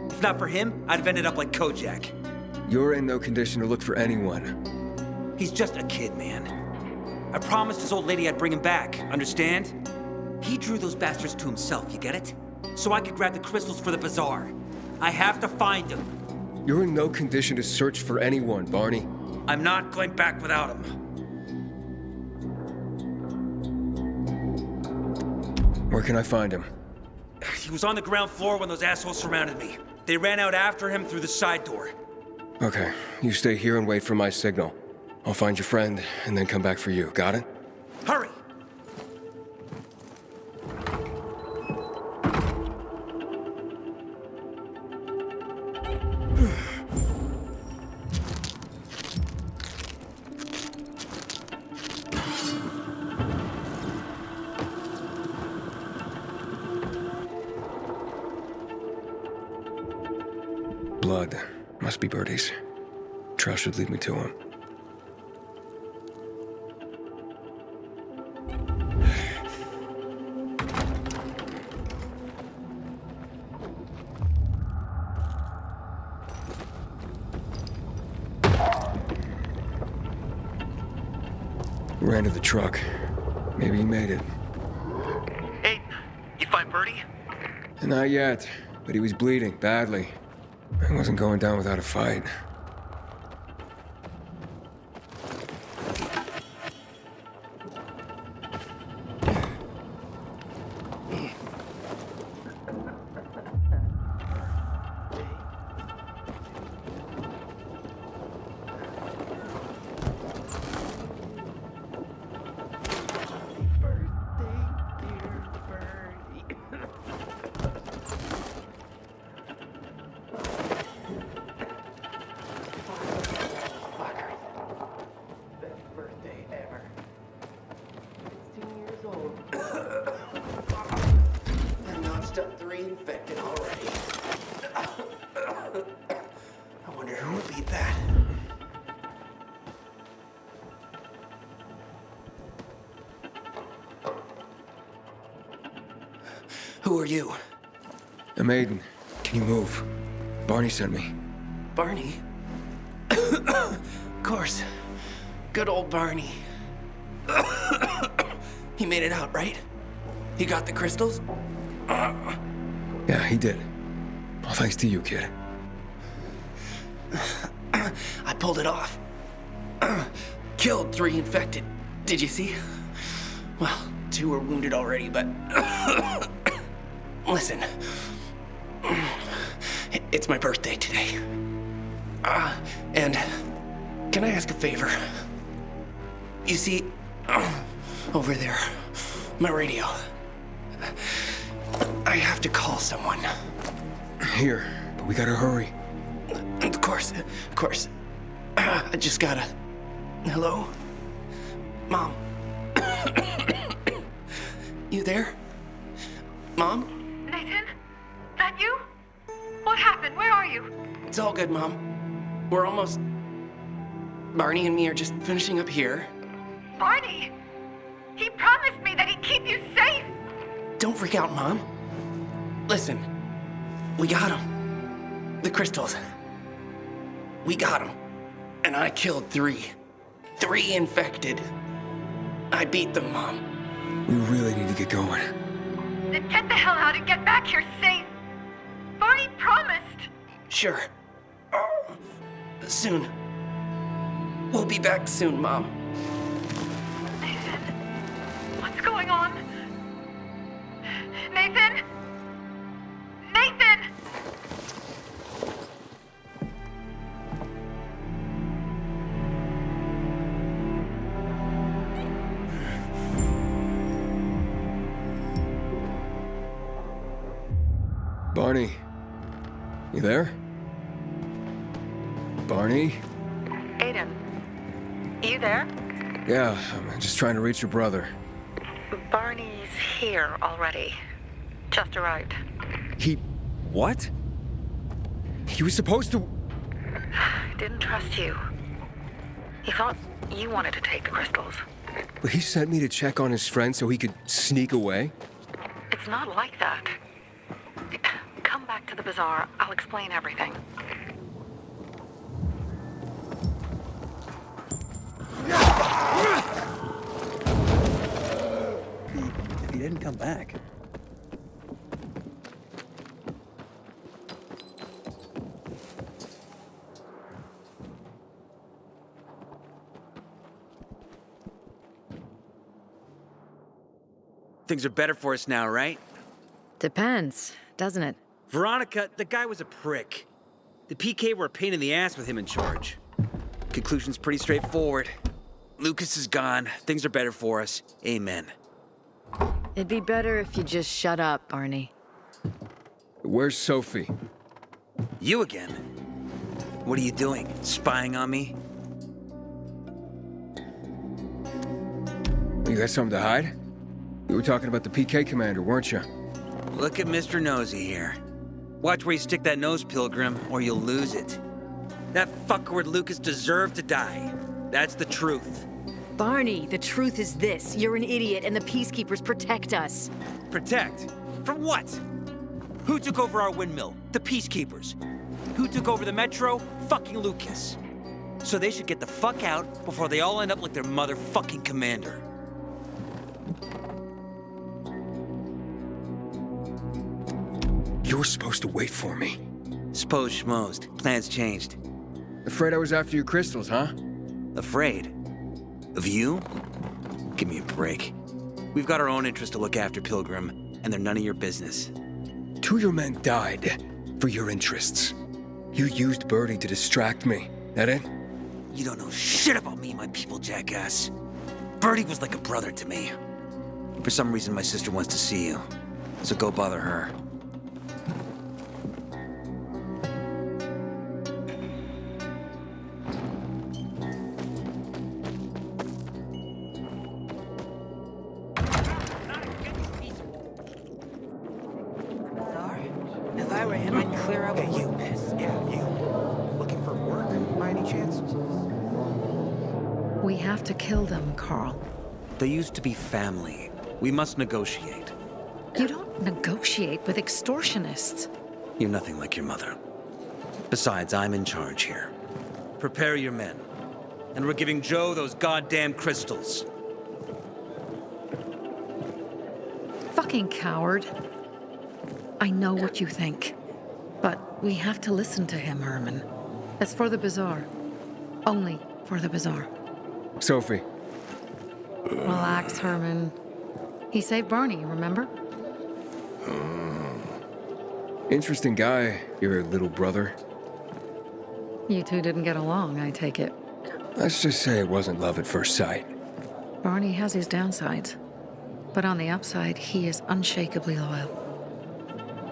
If not for him, I'd have ended up like Kojak. You're in no condition to look for anyone. He's just a kid, man. I promised his old lady I'd bring him back, understand? He drew those bastards to himself, you get it? So I could grab the crystals for the bazaar. I have to find him. You're in no condition to search for anyone, Barney. I'm not going back without him. Where can I find him? He was on the ground floor when those assholes surrounded me. They ran out after him through the side door. Okay, you stay here and wait for my signal. I'll find your friend and then come back for you. Got it? Hurry! Blood. Must be Birdie's. Trail should lead me to him. Ran to the truck. Maybe he made it. Hey, you find Birdie? Not yet, but he was bleeding badly. I wasn't going down without a fight. Infected already. I wonder who will beat that. Who are you? A maiden. Can you move? Barney sent me. Barney? Of course. Good old Barney. He made it out, right? He got the crystals? Yeah, he did. All thanks to you, kid. I pulled it off. Killed 3 infected. Did you see? Well, 2 were wounded already, but... Listen. It's my birthday today. And can I ask a favor? You see, over there, my radio. I have to call someone. Here, but we gotta hurry. Of course. I just gotta... Hello? Mom? You there? Mom? Nathan? That you? What happened? Where are you? It's all good, Mom. We're almost... Barney and me are just finishing up here. Barney! He promised me that he'd keep you safe! Don't freak out, Mom. Listen, we got him. The crystals. We got him. And I killed 3. 3 infected. I beat them, Mom. We really need to get going. Then get the hell out and get back here safe! Barney promised! Sure. Soon. We'll be back soon, Mom. Nathan? What's going on? Nathan? Nathan! Barney, you there? Barney? Aiden, you there? Yeah, I'm just trying to reach your brother. Barney's here already. Just arrived. He... what? He was supposed to... Didn't trust you. He thought you wanted to take the crystals. But he sent me to check on his friend so he could sneak away? It's not like that. Come back to the bazaar. I'll explain everything. If he didn't come back. Things are better for us now, right? Depends, doesn't it? Veronica, the guy was a prick. The PK were a pain in the ass with him in charge. Conclusion's pretty straightforward. Lucas is gone. Things are better for us. Amen. It'd be better if you just shut up, Barney. Where's Sophie? You again? What are you doing? Spying on me? You got something to hide? You were talking about the PK commander, weren't you? Look at Mr. Nosy here. Watch where you stick that nose, Pilgrim, or you'll lose it. That fuckward Lucas deserved to die. That's the truth. Barney, the truth is this. You're an idiot, and the Peacekeepers protect us. Protect? From what? Who took over our windmill? The Peacekeepers. Who took over the Metro? Fucking Lucas. So they should get the fuck out before they all end up like their motherfucking commander. You were supposed to wait for me. Suppose schmozed. Plans changed. Afraid I was after your crystals, huh? Afraid? Of you? Give me a break. We've got our own interests to look after, Pilgrim, and they're none of your business. 2 of your men died for your interests. You used Birdie to distract me. That it? You don't know shit about me and my people, jackass. Birdie was like a brother to me. For some reason, my sister wants to see you, so go bother her. If I were him, I'd clear up. Hey, you. Yeah, you. Looking for work, by any chance? We have to kill them, Carl. They used to be family. We must negotiate. You don't negotiate with extortionists. You're nothing like your mother. Besides, I'm in charge here. Prepare your men. And we're giving Joe those goddamn crystals. Fucking coward. I know what you think. But we have to listen to him, Herman. It's for the bazaar. Only for the bazaar. Sophie. Relax, Herman. He saved Barney, remember? Interesting guy, your little brother. You two didn't get along, I take it. Let's just say it wasn't love at first sight. Barney has his downsides. But on the upside, he is unshakably loyal.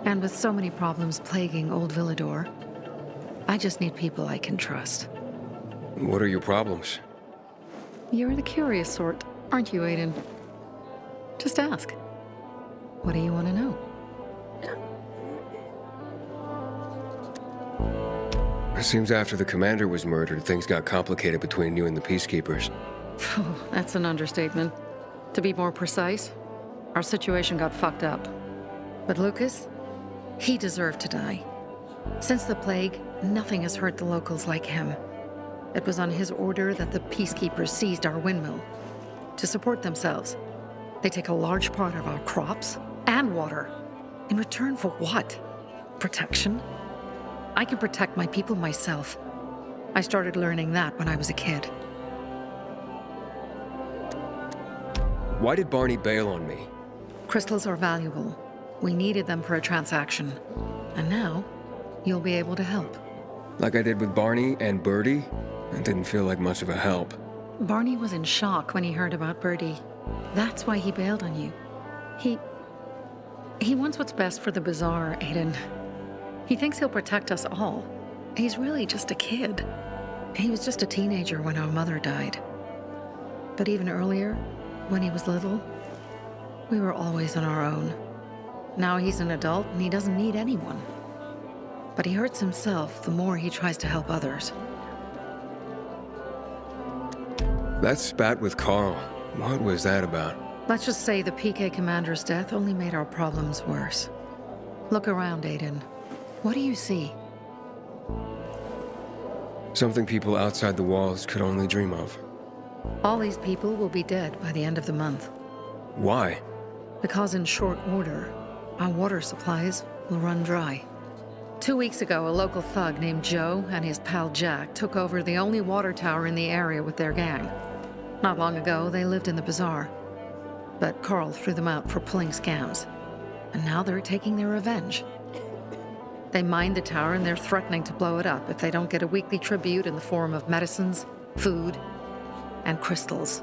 And with so many problems plaguing Old Villador, I just need people I can trust. What are your problems? You're the curious sort, aren't you, Aiden? Just ask. What do you want to know? It seems after the commander was murdered, things got complicated between you and the Peacekeepers. Oh, that's an understatement. To be more precise, our situation got fucked up. But Lucas, he deserved to die. Since the plague, nothing has hurt the locals like him. It was on his order that the Peacekeepers seized our windmill. To support themselves, they take a large part of our crops and water. In return for what? Protection? I can protect my people myself. I started learning that when I was a kid. Why did Barney bail on me? Crystals are valuable. We needed them for a transaction. And now, you'll be able to help. Like I did with Barney and Birdie? It didn't feel like much of a help. Barney was in shock when he heard about Birdie. That's why he bailed on you. He wants what's best for the bazaar, Aiden. He thinks he'll protect us all. He's really just a kid. He was just a teenager when our mother died. But even earlier, when he was little, we were always on our own. Now he's an adult and he doesn't need anyone. But he hurts himself the more he tries to help others. That spat with Carl, what was that about? Let's just say the PK commander's death only made our problems worse. Look around, Aiden. What do you see? Something people outside the walls could only dream of. All these people will be dead by the end of the month. Why? Because in short order, our water supplies will run dry. 2 weeks ago, a local thug named Joe and his pal Jack took over the only water tower in the area with their gang. Not long ago, they lived in the bazaar. But Carl threw them out for pulling scams. And now they're taking their revenge. They mined the tower and they're threatening to blow it up if they don't get a weekly tribute in the form of medicines, food, and crystals.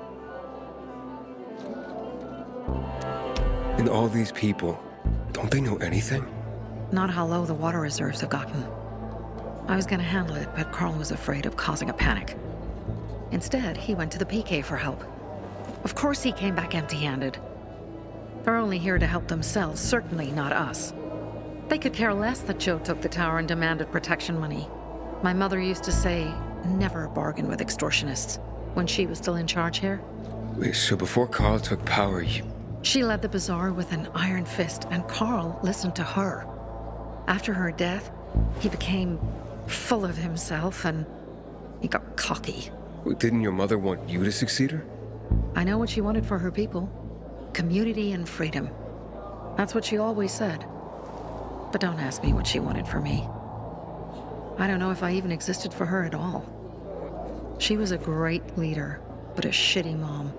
And all these people, don't they know anything? Not how low the water reserves have gotten. I was gonna handle it, but Carl was afraid of causing a panic. Instead, he went to the PK for help. Of course he came back empty-handed. They're only here to help themselves, certainly not us. They could care less that Joe took the tower and demanded protection money. My mother used to say, never bargain with extortionists, when she was still in charge here. Wait, so before Carl took power, She led the bazaar with an iron fist, and Carl listened to her. After her death, he became full of himself, and he got cocky. Didn't your mother want you to succeed her? I know what she wanted for her people. Community and freedom. That's what she always said. But don't ask me what she wanted for me. I don't know if I even existed for her at all. She was a great leader, but a shitty mom.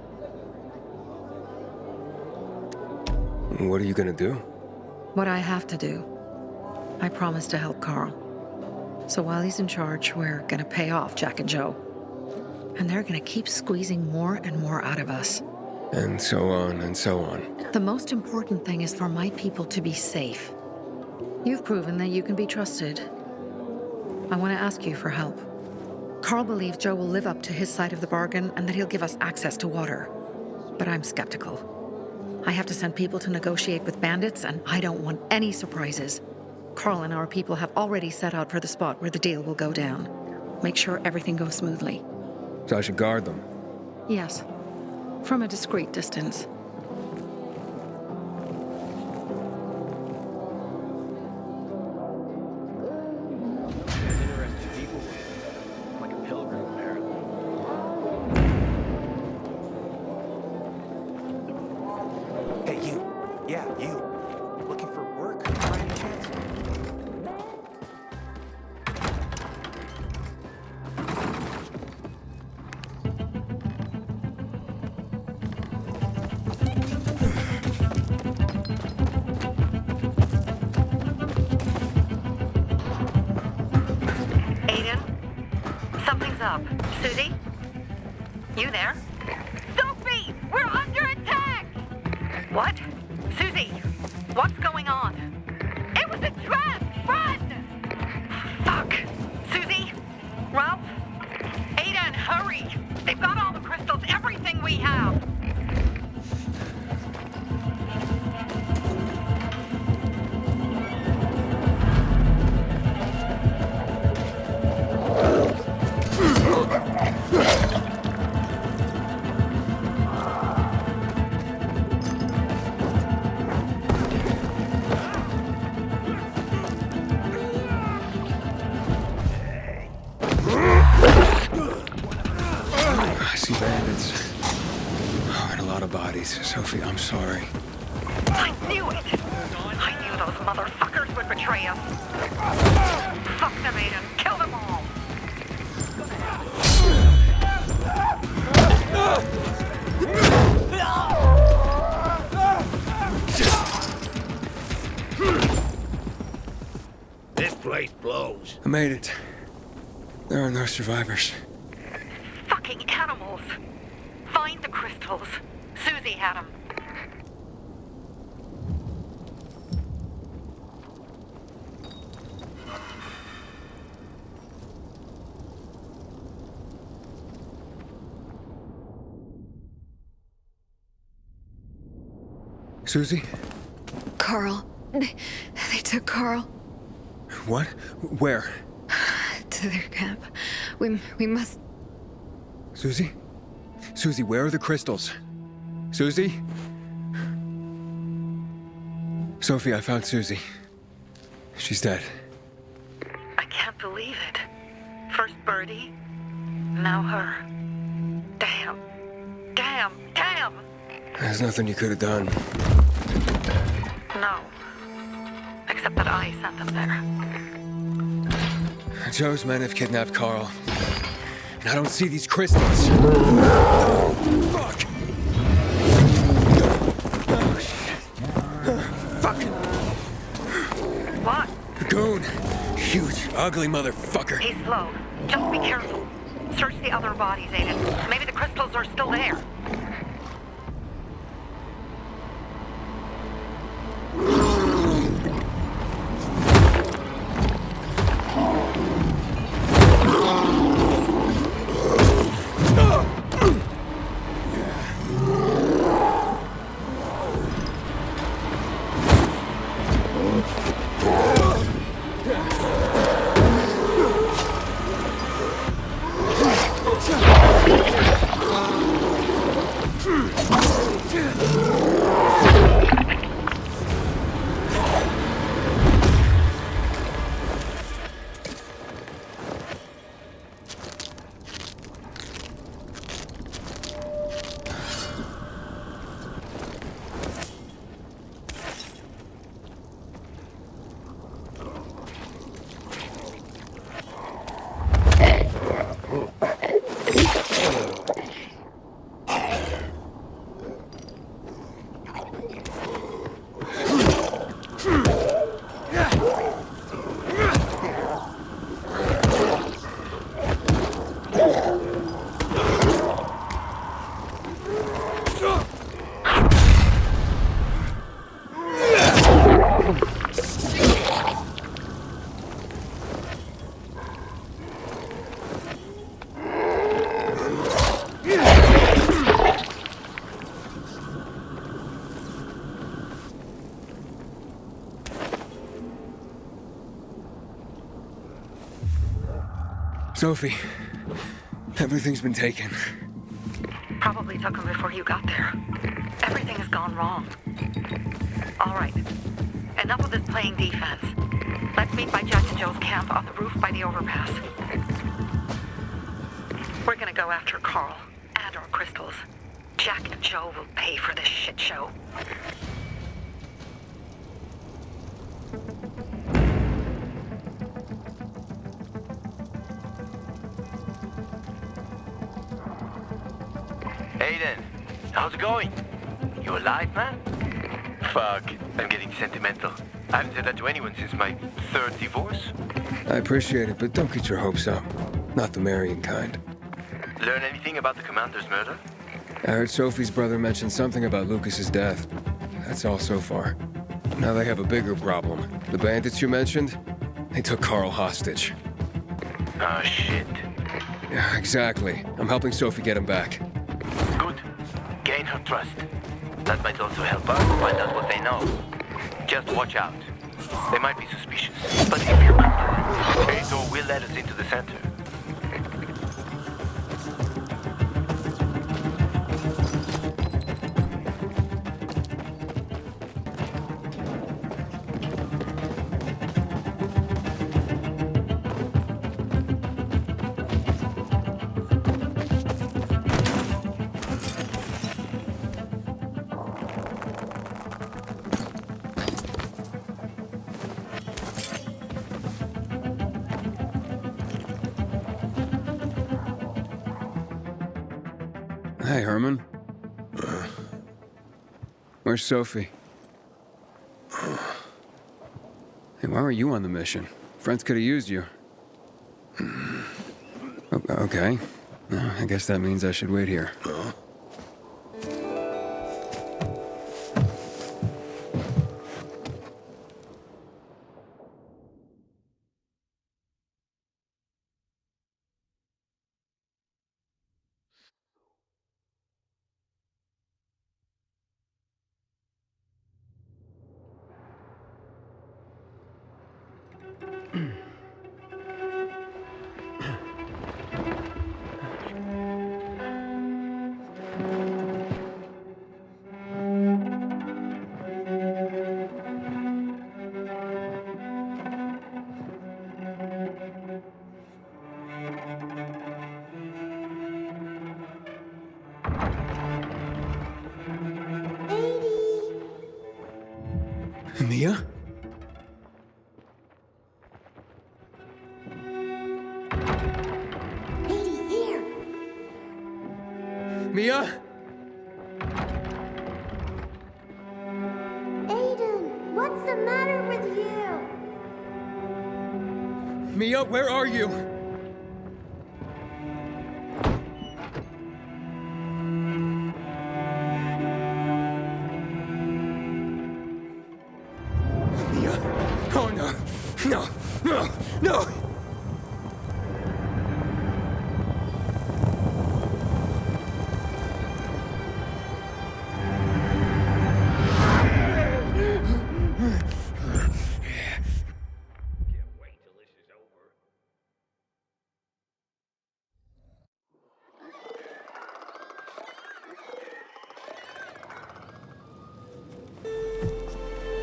What are you gonna do? What I have to do. I promised to help Carl. So while he's in charge, we're gonna pay off Jack and Joe. And they're gonna keep squeezing more and more out of us. And so on and so on. The most important thing is for my people to be safe. You've proven that you can be trusted. I want to ask you for help. Carl believes Joe will live up to his side of the bargain and that he'll give us access to water. But I'm skeptical. I have to send people to negotiate with bandits, and I don't want any surprises. Carl and our people have already set out for the spot where the deal will go down. Make sure everything goes smoothly. So I should guard them? Yes. From a discreet distance. Up. Susie? You there? Sophie! We're under attack! What? Susie, what's going on? It was a trap! Run! Fuck! Susie? Ralph? Aiden, hurry! They've got all the crystals, everything we have! Sophie, I'm sorry. I knew it! I knew those motherfuckers would betray us. Fuck them, Aiden. Kill them all! This place blows. I made it. There are no survivors. Fucking animals! Find the crystals. Susie had them. Susie? Carl. They took Carl What? Where? to their camp. We must... Susie? Susie, where are the crystals? Susie? Sophie, I found Susie. She's dead. I can't believe it. First Birdie, now her. Damn. Damn. Damn! There's nothing you could have done. No. Except that I sent them there. Joe's men have kidnapped Carl. And I don't see these crystals. Fuck! Oh, shit. Fucking... What? Goon. Huge, ugly motherfucker. He's slow. Just be careful. Search the other bodies, Aiden. Maybe the crystals are still there. Sophie, everything's been taken. Probably took them before you got there. Everything has gone wrong. All right. Enough of this playing defense. Let's meet by Jack and Joe's camp on the roof by the overpass. We're gonna go after Carl and our crystals. Jack and Joe will pay for this shit show. Aiden, how's it going? You alive, man? Fuck, I'm getting sentimental. I haven't said that to anyone since my third divorce. I appreciate it, but don't get your hopes up. Not the marrying kind. Learn anything about the commander's murder? I heard Sophie's brother mention something about Lucas's death. That's all so far. Now they have a bigger problem. The bandits you mentioned, they took Carl hostage. Oh, shit. Yeah, exactly. I'm helping Sophie get him back. Good. Gain her trust. That might also help us find out what they know. Just watch out. They might be suspicious. But if you're confident, Aito will let us into the center. Hey, Herman. Where's Sophie? Hey, why were you on the mission? Friends could have used you. Okay. I guess that means I should wait here. Mia? Lady, here! Mia? Aiden, what's the matter with you? Mia, where are you? Mia? Oh no! No! No! No!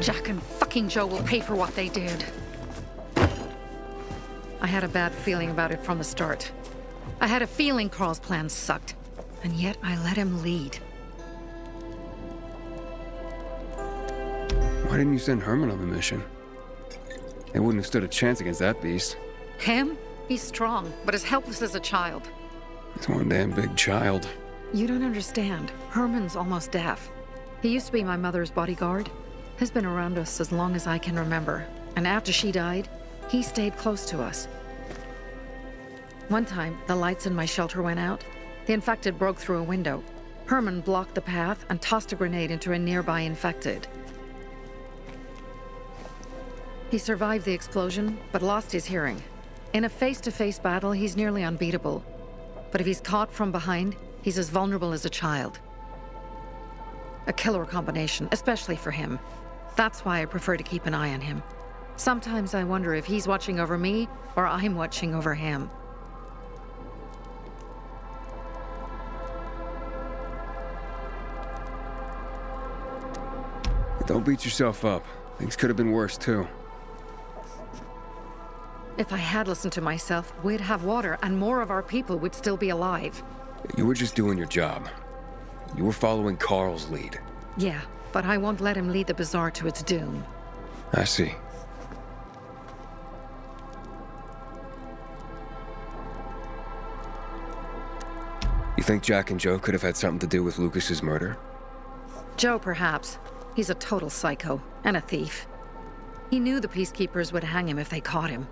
Jack and fucking Joe will pay for what they did. I had a bad feeling about it from the start. I had a feeling Carl's plan sucked, and yet I let him lead. Why didn't you send Herman on the mission? They wouldn't have stood a chance against that beast. Him? He's strong, but as helpless as a child. He's one damn big child. You don't understand. Herman's almost deaf. He used to be my mother's bodyguard. He's been around us as long as I can remember. And after she died, he stayed close to us. One time, the lights in my shelter went out. The infected broke through a window. Herman blocked the path and tossed a grenade into a nearby infected. He survived the explosion, but lost his hearing. In a face-to-face battle, he's nearly unbeatable. But if he's caught from behind, he's as vulnerable as a child. A killer combination, especially for him. That's why I prefer to keep an eye on him. Sometimes I wonder if he's watching over me or I'm watching over him. Don't beat yourself up. Things could have been worse, too. If I had listened to myself, we'd have water and more of our people would still be alive. You were just doing your job. You were following Carl's lead. Yeah, but I won't let him lead the bazaar to its doom. I see. You think Jack and Joe could have had something to do with Lucas's murder? Joe, perhaps. He's a total psycho and a thief. He knew the peacekeepers would hang him if they caught him.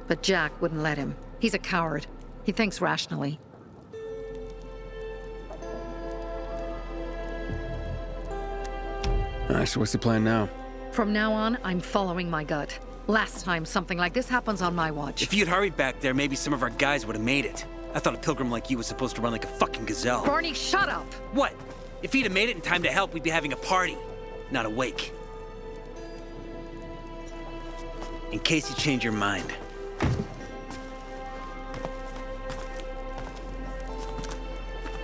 But Jack wouldn't let him. He's a coward. He thinks rationally. Alright, so what's the plan now? From now on, I'm following my gut. Last time something like this happens on my watch. If you'd hurried back there, maybe some of our guys would have made it. I thought a pilgrim like you was supposed to run like a fucking gazelle. Barney, shut up! What? If he'd have made it in time to help, we'd be having a party, not a wake. In case you change your mind.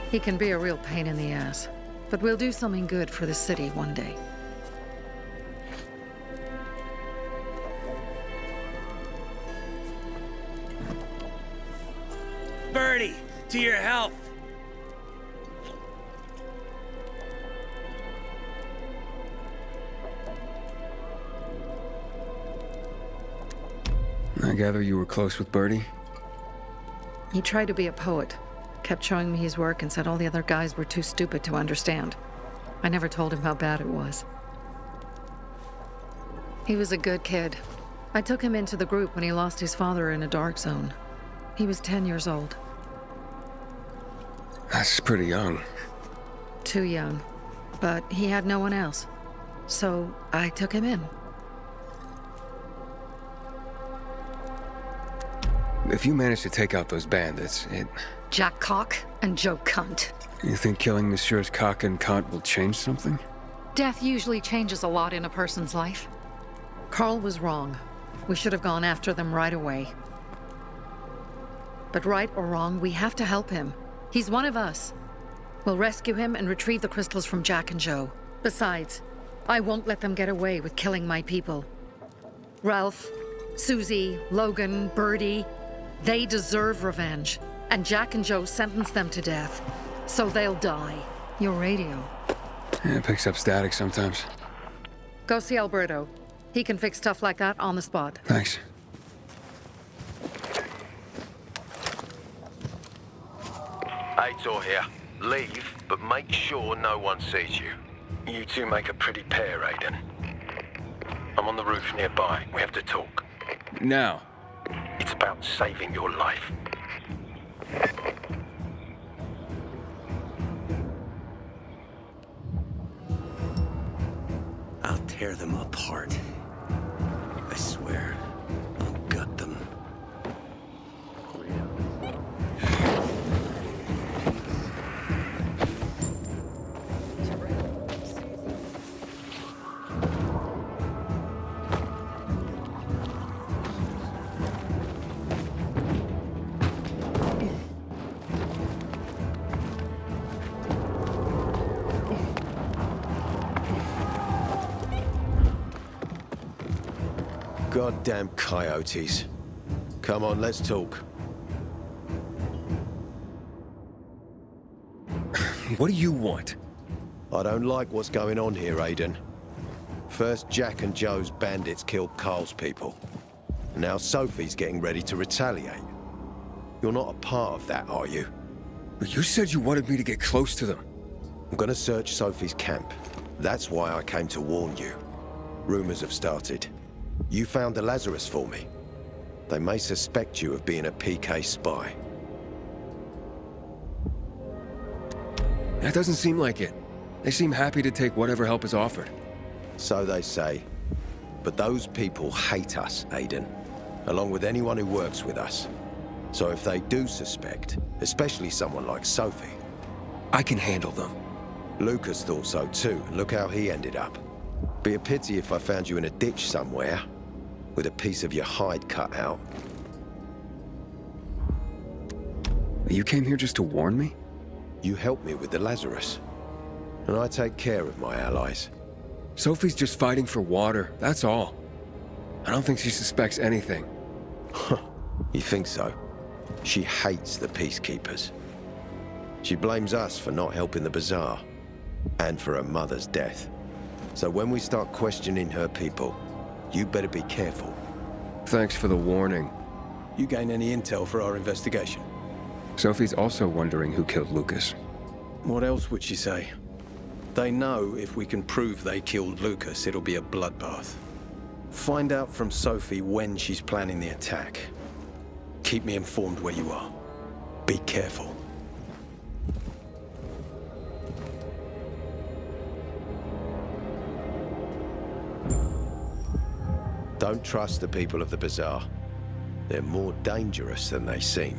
He can be a real pain in the ass. But we'll do something good for the city one day. Birdie, to your health. I gather you were close with Birdie? He tried to be a poet. Kept showing me his work and said all the other guys were too stupid to understand. I never told him how bad it was. He was a good kid. I took him into the group when he lost his father in a dark zone. He was 10 years old. That's pretty young. Too young. But he had no one else. So I took him in. If you manage to take out those bandits, Jack Cock and Joe Cunt. You think killing Messieurs Cock and Cunt will change something? Death usually changes a lot in a person's life. Carl was wrong. We should have gone after them right away. But right or wrong, we have to help him. He's one of us. We'll rescue him and retrieve the crystals from Jack and Joe. Besides, I won't let them get away with killing my people. Ralph, Susie, Logan, Birdie, they deserve revenge. And Jack and Joe sentenced them to death. So they'll die. Your radio. Yeah, it picks up static sometimes. Go see Alberto. He can fix stuff like that on the spot. Thanks. Aitor here. Leave, but make sure no one sees you. You two make a pretty pair, Aiden. I'm on the roof nearby. We have to talk. Now. It's about saving your life. I'll tear them apart. I swear. I'll gut them. Goddamn coyotes. Come on, let's talk. What do you want? I don't like what's going on here, Aiden. First, Jack and Joe's bandits killed Carl's people. Now Sophie's getting ready to retaliate. You're not a part of that, are you? But you said you wanted me to get close to them. I'm gonna search Sophie's camp. That's why I came to warn you. Rumors have started. You found the Lazarus for me. They may suspect you of being a PK spy. That doesn't seem like it. They seem happy to take whatever help is offered. So they say. But those people hate us, Aiden. Along with anyone who works with us. So if they do suspect, especially someone like Sophie... I can handle them. Lucas thought so too. Look how he ended up. Be a pity if I found you in a ditch somewhere, with a piece of your hide cut out. You came here just to warn me? You helped me with the Lazarus. And I take care of my allies. Sophie's just fighting for water, that's all. I don't think she suspects anything. You think so? She hates the peacekeepers. She blames us for not helping the bazaar, and for her mother's death. So when we start questioning her people, you better be careful. Thanks for the warning. You gain any intel for our investigation? Sophie's also wondering who killed Lucas. What else would she say? They know if we can prove they killed Lucas, it'll be a bloodbath. Find out from Sophie when she's planning the attack. Keep me informed where you are. Be careful. Don't trust the people of the bazaar. They're more dangerous than they seem.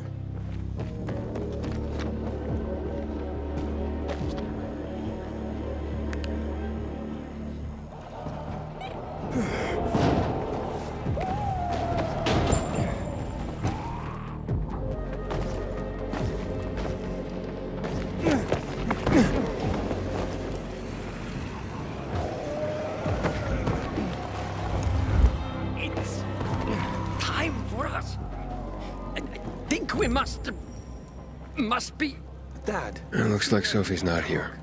Must be... Dad. It looks like Sophie's not here.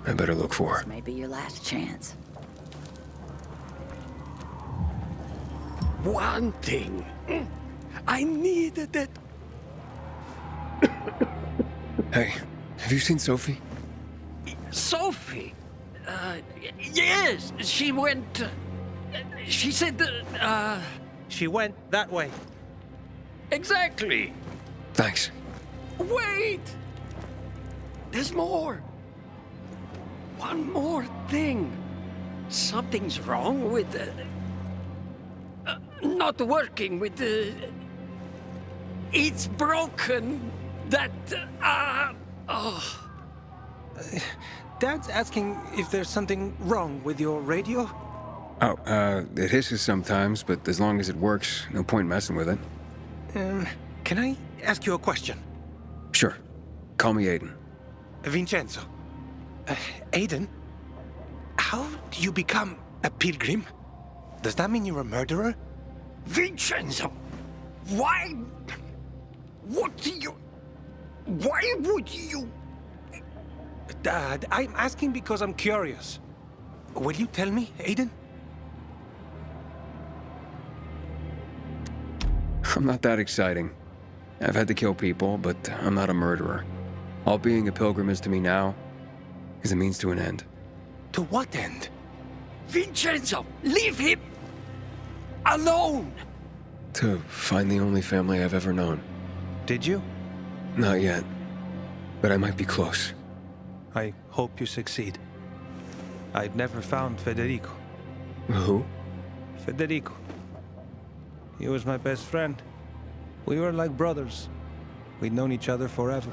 I better look for her. This may be your last chance. One thing. I needed it. Hey, have you seen Sophie? Sophie? Yes, she went... she said... She went that way. Exactly. Thanks. Wait! There's more. One more thing. Something's wrong with not working with the... It's broken. That... oh. Dad's asking if there's something wrong with your radio? Oh, it hisses sometimes, but as long as it works, no point messing with it. Can I ask you a question? Sure. Call me Aiden. Vincenzo. Aiden? How do you become a pilgrim? Does that mean you're a murderer? Vincenzo! Why... What do you... Why would you... Dad, I'm asking because I'm curious. Will you tell me, Aiden? I'm not that exciting. I've had to kill people, but I'm not a murderer. All being a pilgrim is to me now is a means to an end. To what end? Vincenzo, leave him alone! To find the only family I've ever known. Did you? Not yet, but I might be close. I hope you succeed. I'd never found Federico. Who? Federico. He was my best friend. We were like brothers. We'd known each other forever.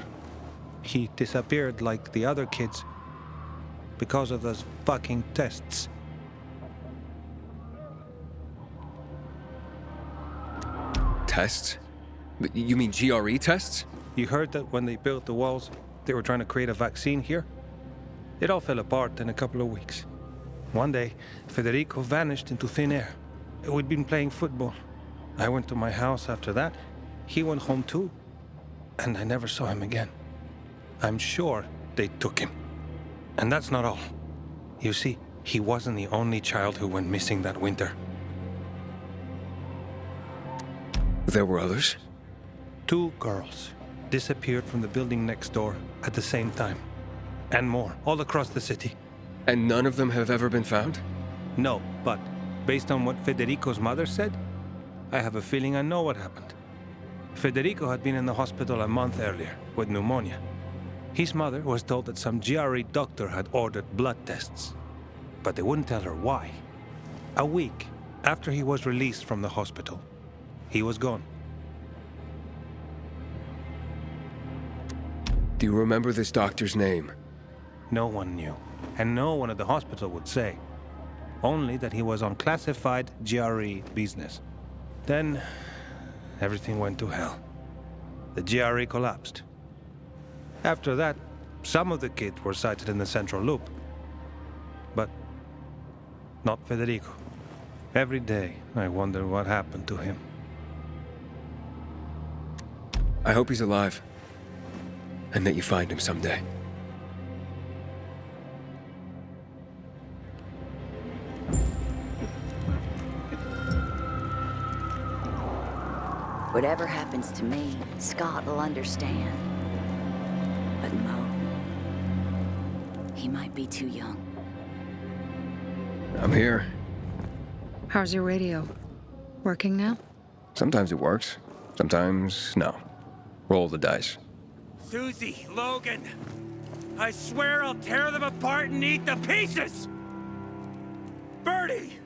He disappeared like the other kids because of those fucking tests. Tests? You mean GRE tests? You heard that when they built the walls, they were trying to create a vaccine here? It all fell apart in a couple of weeks. One day, Federico vanished into thin air. We'd been playing football. I went to my house after that. He went home too. And I never saw him again. I'm sure they took him. And that's not all. You see, he wasn't the only child who went missing that winter. There were others? 2 girls disappeared from the building next door at the same time. And more, all across the city. And none of them have ever been found? No, but based on what Federico's mother said, I have a feeling I know what happened. Federico had been in the hospital a month earlier with pneumonia. His mother was told that some GRE doctor had ordered blood tests, but they wouldn't tell her why. A week after he was released from the hospital, he was gone. Do you remember this doctor's name? No one knew, and no one at the hospital would say. Only that he was on classified GRE business. Then, everything went to hell. The GRE collapsed. After that, some of the kids were sighted in the central loop. But not Federico. Every day, I wonder what happened to him. I hope he's alive. And that you find him someday. Whatever happens to me, Scott will understand. But Mo, he might be too young. I'm here. How's your radio? Working now? Sometimes it works. Sometimes, no. Roll the dice. Susie, Logan, I swear I'll tear them apart and eat the pieces! Bertie!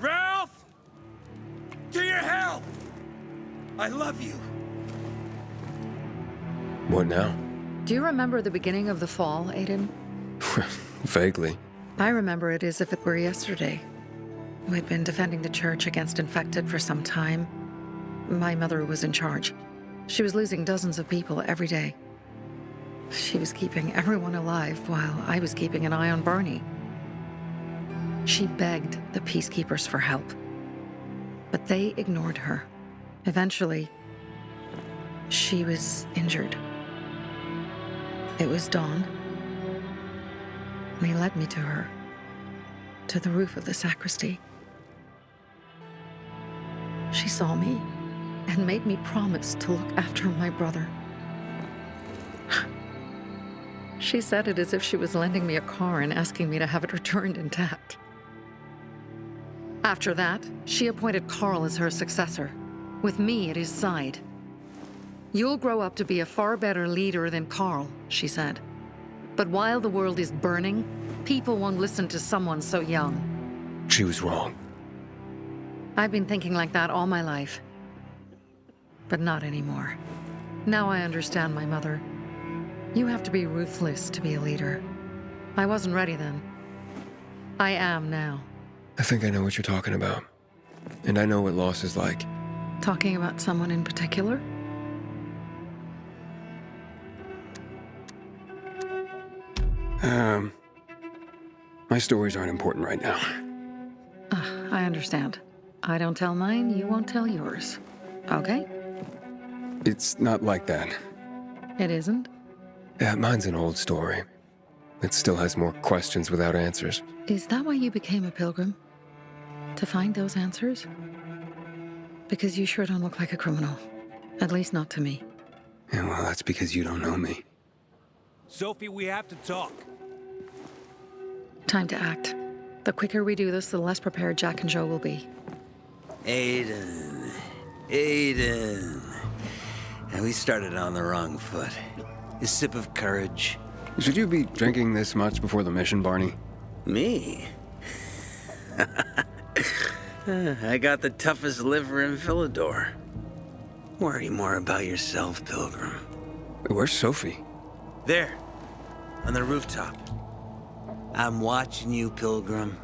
Ralph! To your health! I love you. What now? Do you remember the beginning of the fall, Aiden? Vaguely. I remember it as if it were yesterday. We'd been defending the church against infected for some time. My mother was in charge. She was losing dozens of people every day. She was keeping everyone alive while I was keeping an eye on Barney. She begged the peacekeepers for help, but they ignored her. Eventually, she was injured. It was dawn. They led me to her, to the roof of the sacristy. She saw me and made me promise to look after my brother. She said it as if she was lending me a car and asking me to have it returned intact. After that, she appointed Carl as her successor, with me at his side. You'll grow up to be a far better leader than Carl, she said. But while the world is burning, people won't listen to someone so young. She was wrong. I've been thinking like that all my life. But not anymore. Now I understand my mother. You have to be ruthless to be a leader. I wasn't ready then. I am now. I think I know what you're talking about. And I know what loss is like. Talking about someone in particular? My stories aren't important right now. I understand. I don't tell mine, you won't tell yours. Okay? It's not like that. It isn't? Yeah, mine's an old story. It still has more questions without answers. Is that why you became a pilgrim? To find those answers? Because you sure don't look like a criminal. At least not to me. Yeah, well, that's because you don't know me. Sophie, we have to talk. Time to act. The quicker we do this, the less prepared Jack and Joe will be. Aiden. And we started on the wrong foot. A sip of courage. Should you be drinking this much before the mission, Barney? Me? I got the toughest liver in Philidor. Worry more about yourself, Pilgrim. Where's Sophie? There, on the rooftop. I'm watching you, Pilgrim.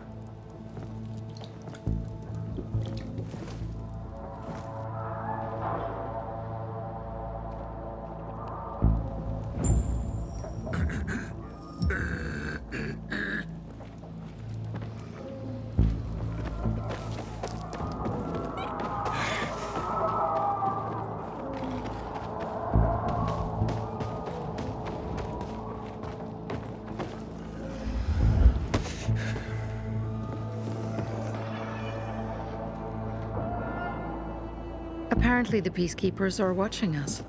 Apparently the Peacekeepers are watching us.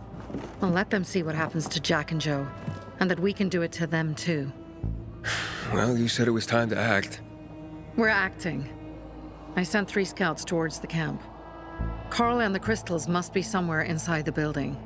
Well, let them see what happens to Jack and Joe, and that we can do it to them too. Well, you said it was time to act. We're acting. I sent 3 scouts towards the camp. Carl and the crystals must be somewhere inside the building.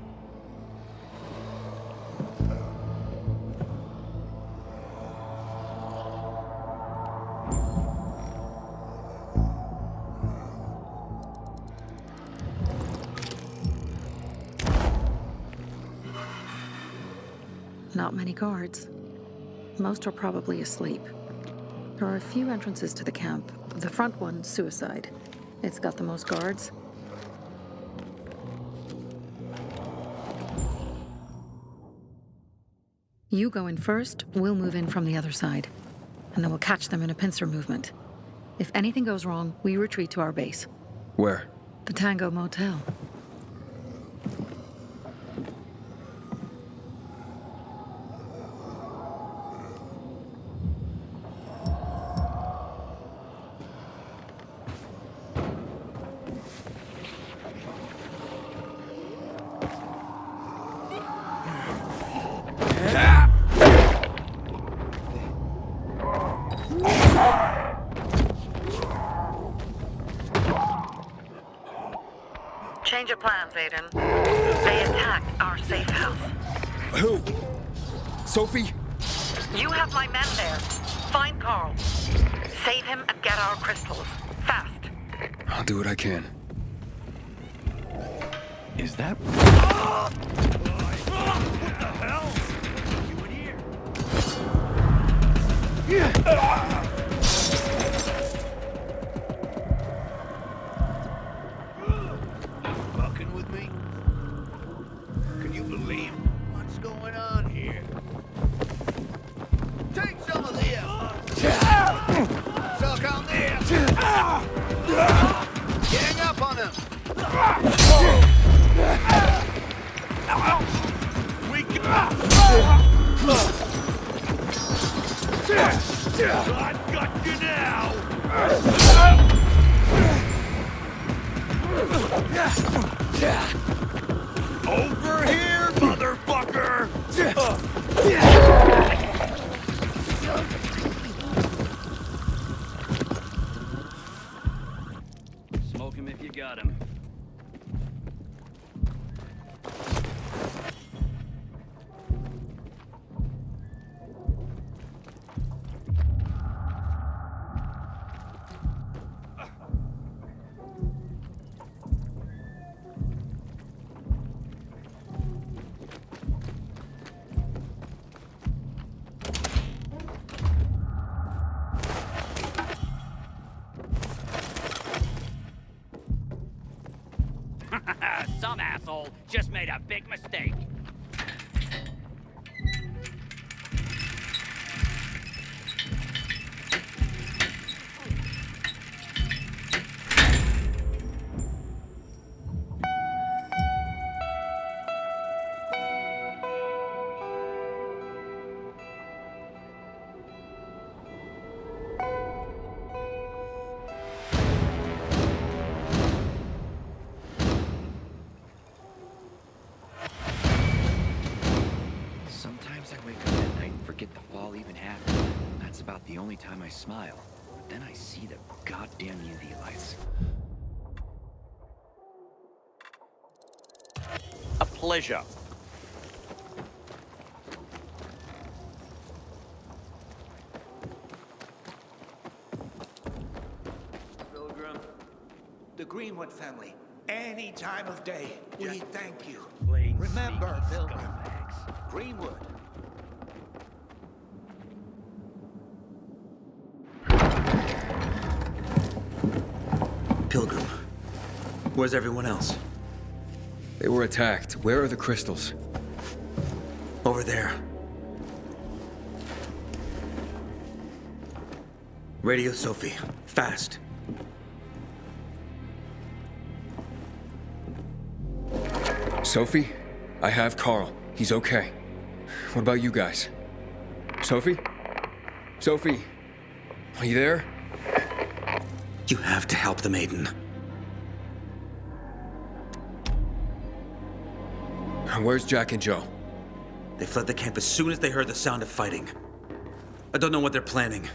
Not many guards. Most are probably asleep. There are a few entrances to the camp. The front one, suicide. It's got the most guards. You go in first, we'll move in from the other side. And then we'll catch them in a pincer movement. If anything goes wrong, we retreat to our base. Where? The Tango Motel. Change of plans, Aiden. They attacked our safe house. Who? Sophie? You have my men there. Find Carl. Save him and get our crystals. Fast. I'll do what I can. Is that... What the hell? You in here? Fucking with me? Can you believe what's going on here? Take some of this! Suck on this! Gang up on him! We got... I've got you now! Over here, motherfucker! Smoke him if you got him. Some asshole just made a big mistake. even happen. That's about the only time I smile. But then I see the goddamn UV lights. A pleasure. Pilgrim, the Greenwood family, any time of day, we thank you. Remember, Pilgrim, Greenwood. Pilgrim, where's everyone else? They were attacked. Where are the crystals? Over there. Radio Sophie, fast. Sophie? I have Carl. He's okay. What about you guys? Sophie? Sophie? Are you there? You have to help the maiden. Where's Jack and Joe? They fled the camp as soon as they heard the sound of fighting. I don't know what they're planning.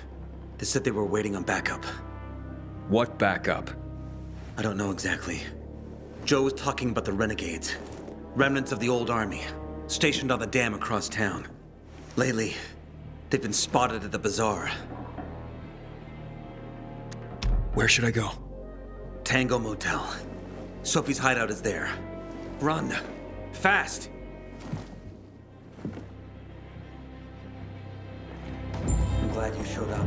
They said they were waiting on backup. What backup? I don't know exactly. Joe was talking about the renegades. Remnants of the old army, stationed on the dam across town. Lately, they've been spotted at the bazaar. Where should I go? Tango Motel. Sophie's hideout is there. Run. Fast! I'm glad you showed up.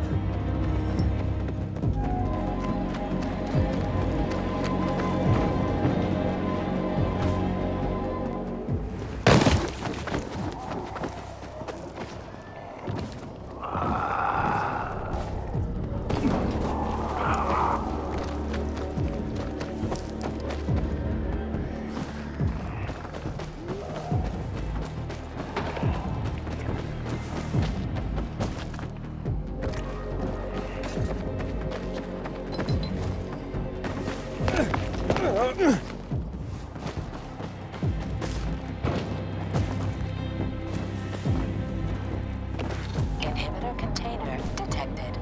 Inhibitor container detected.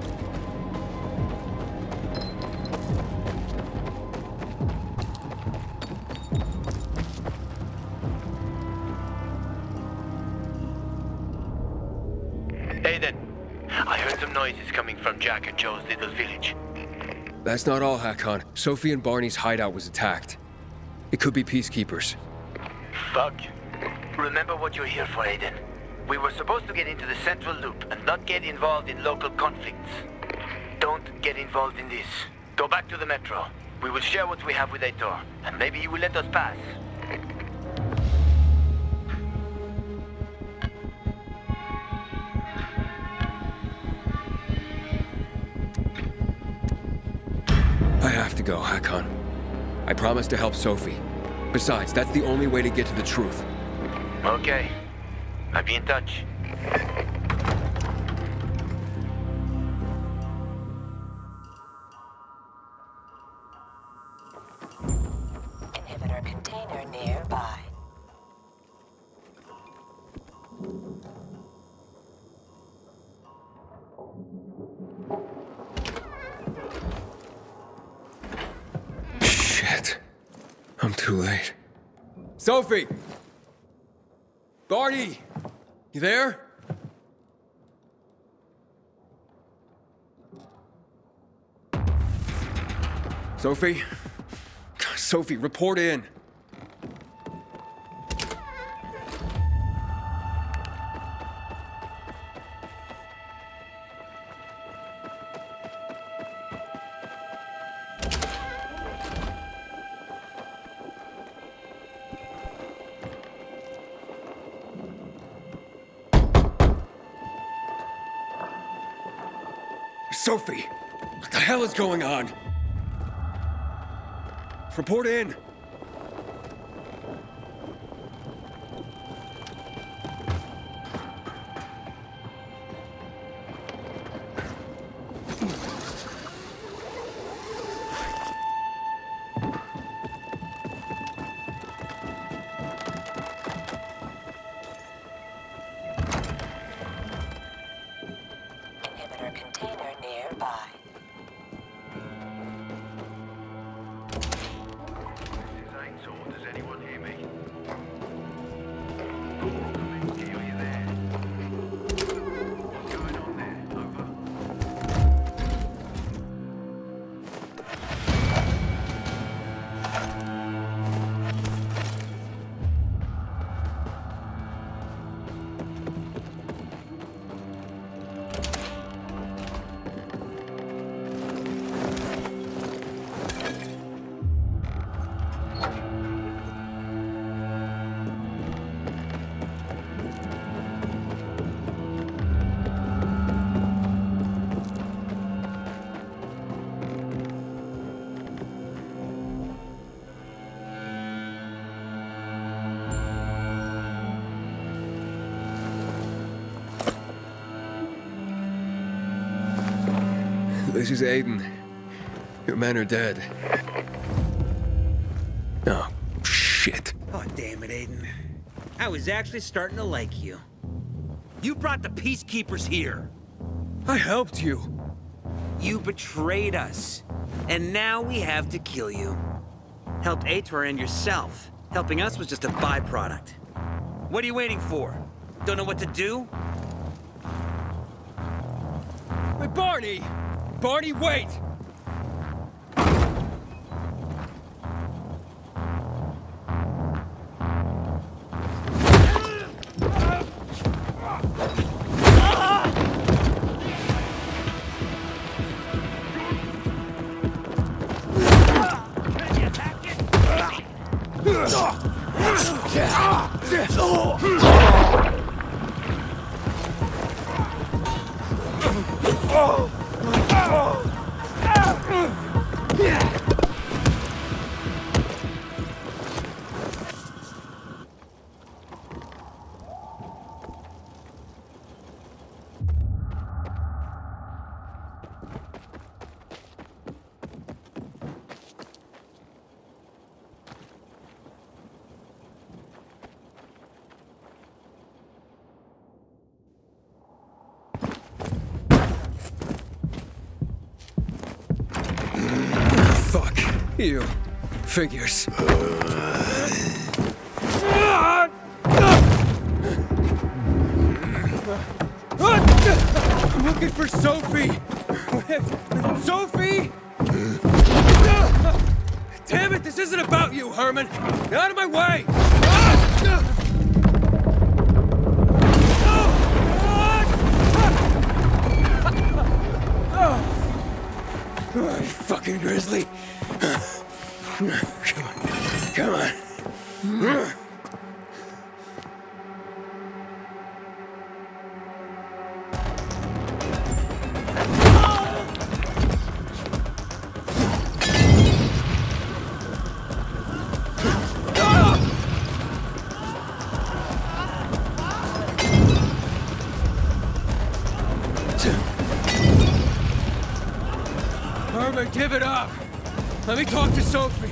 Aiden, I heard some noises coming from Jack and Joe's little village. That's not all, Hakon. Sophie and Barney's hideout was attacked. It could be peacekeepers. Fuck. Remember what you're here for, Aiden. We were supposed to get into the central loop and not get involved in local conflicts. Don't get involved in this. Go back to the metro. We will share what we have with Aitor, and maybe he will let us pass. I have to go, Hakon. I promised to help Sophie. Besides, that's the only way to get to the truth. Okay. I'll be in touch. Inhibitor container nearby. Shit. I'm too late. Sophie! Barney! You there? Sophie? Sophie, report in. Sophie! What the hell is going on? Report in! inhibitor container nearby. Does anyone hear me? This is Aiden. Your men are dead. Oh, shit. Oh, damn it, Aiden. I was actually starting to like you. You brought the Peacekeepers here. I helped you. You betrayed us. And now we have to kill you. Helped Ator and yourself. Helping us was just a byproduct. What are you waiting for? Don't know what to do? Wait, Barney! Barney, wait! Fuck you. Figures. I'm looking for Sophie. Sophie? Damn it, this isn't about you, Herman. Get out of my way. Oh, you fucking grizzly. Come on. Come on. Herman, give it up. Let me talk to Sophie.